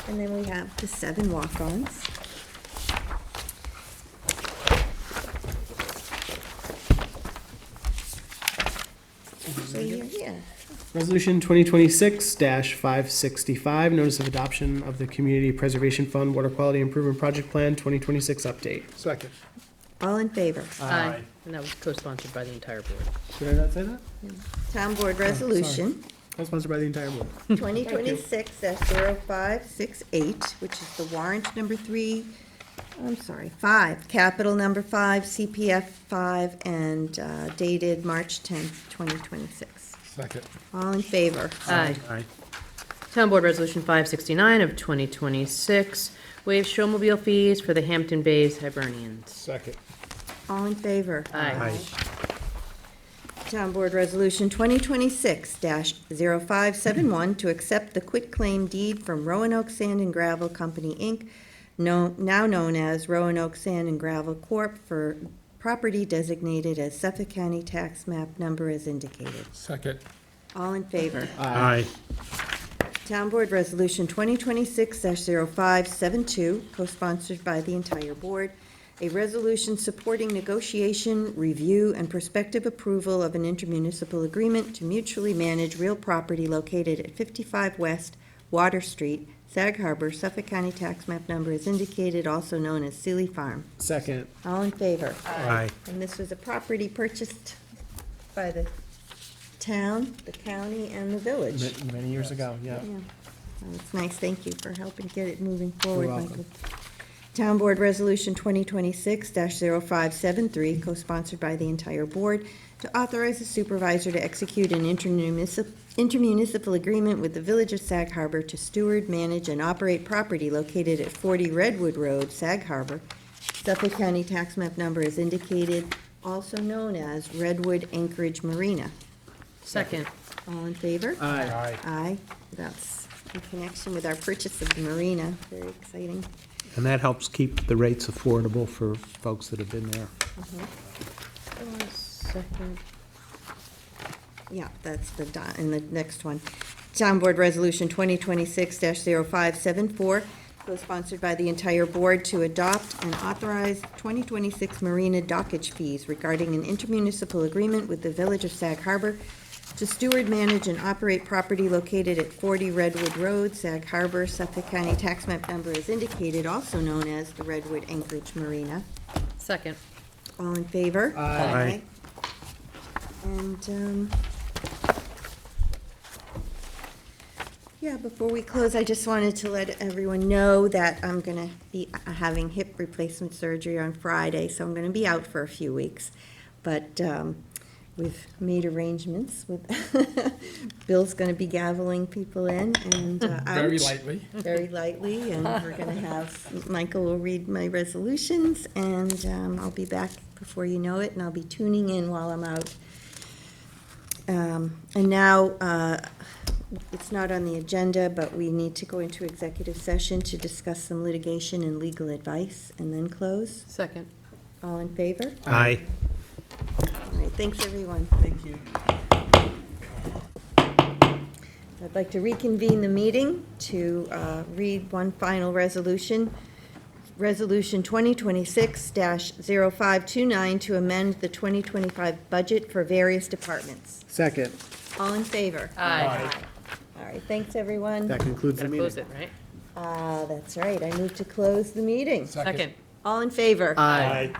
And then we have the 7 walk-ons. So yeah. Resolution 2026-565, notice of adoption of the Community Preservation Fund Water Quality Improvement Project Plan 2026 update. Second. All in favor? Aye. And that was co-sponsored by the entire board. Did I not say that? Town Board Resolution Co-sponsored by the entire board. 2026-0568, which is the warrant number 5, capital number 5, CPF 5, and dated March 10th, 2026. Second. All in favor? Aye. Aye. Town Board Resolution 569 of 2026, waive showmobile fees for the Hampton Bays Hibernians. Second. All in favor? Aye. Town Board Resolution 2026-0571 to accept the quitclaim deed from Roanoke Sand and Gravel Company, Inc., now known as Roanoke Sand and Gravel Corp., for property designated as Suffolk County Tax Map number as indicated. Second. All in favor? Aye. Town Board Resolution 2026-0572, co-sponsored by the entire board, a resolution supporting negotiation, review, and prospective approval of an intermunicipal agreement to mutually manage real property located at 55 West Water Street, Sag Harbor, Suffolk County Tax Map number is indicated, also known as Sealy Farm. Second. All in favor? Aye. And this was a property purchased by the town, the county, and the village. Many years ago, yeah. Yeah. Well, it's nice, thank you for helping get it moving forward, welcome. Michael. Town Board Resolution 2026-0573, co-sponsored by the entire board, to authorize the supervisor to execute an intermunicipal agreement with the Village of Sag Harbor to steward, manage, and operate property located at 40 Redwood Road, Sag Harbor. Suffolk County tax map number is indicated, also known as Redwood Anchorage Marina. Second. All in favor? Aye. Aye. That's in connection with our purchase of the marina. Very exciting. And that helps keep the rates affordable for folks that have been there. Second. Yeah, that's and the next one. Town Board Resolution 2026-0574, co-sponsored by the entire board, to adopt and authorize 2026 marina dockage fees regarding an intermunicipal agreement with the Village of Sag Harbor to steward, manage, and operate property located at 40 Redwood Road, Sag Harbor. Suffolk County tax map number is indicated, also known as the Redwood Anchorage Marina. Second. All in favor? Aye. And, yeah, before we close, I just wanted to let everyone know that I'm gonna be having hip replacement surgery on Friday, so I'm gonna be out for a few weeks. But, we've made arrangements with, Bill's gonna be gaveling people in and, Very ouch. lightly. Very lightly, and we're gonna have, Michael will read my resolutions, and, I'll be back before you know it, and I'll be tuning in while I'm out. And now, it's not on the agenda, but we need to go into executive session to discuss some litigation and legal advice, and then close. Second. All in favor? Aye. All right, thanks, everyone. Thank you. I'd like to reconvene the meeting to read one final resolution. Resolution 2026-0529, to amend the 2025 budget for various departments. Second. All in favor? Aye. All right, thanks, everyone. That concludes the Gotta meeting. close it, right? That's right, I move to close the meeting. Second. All in favor? Aye.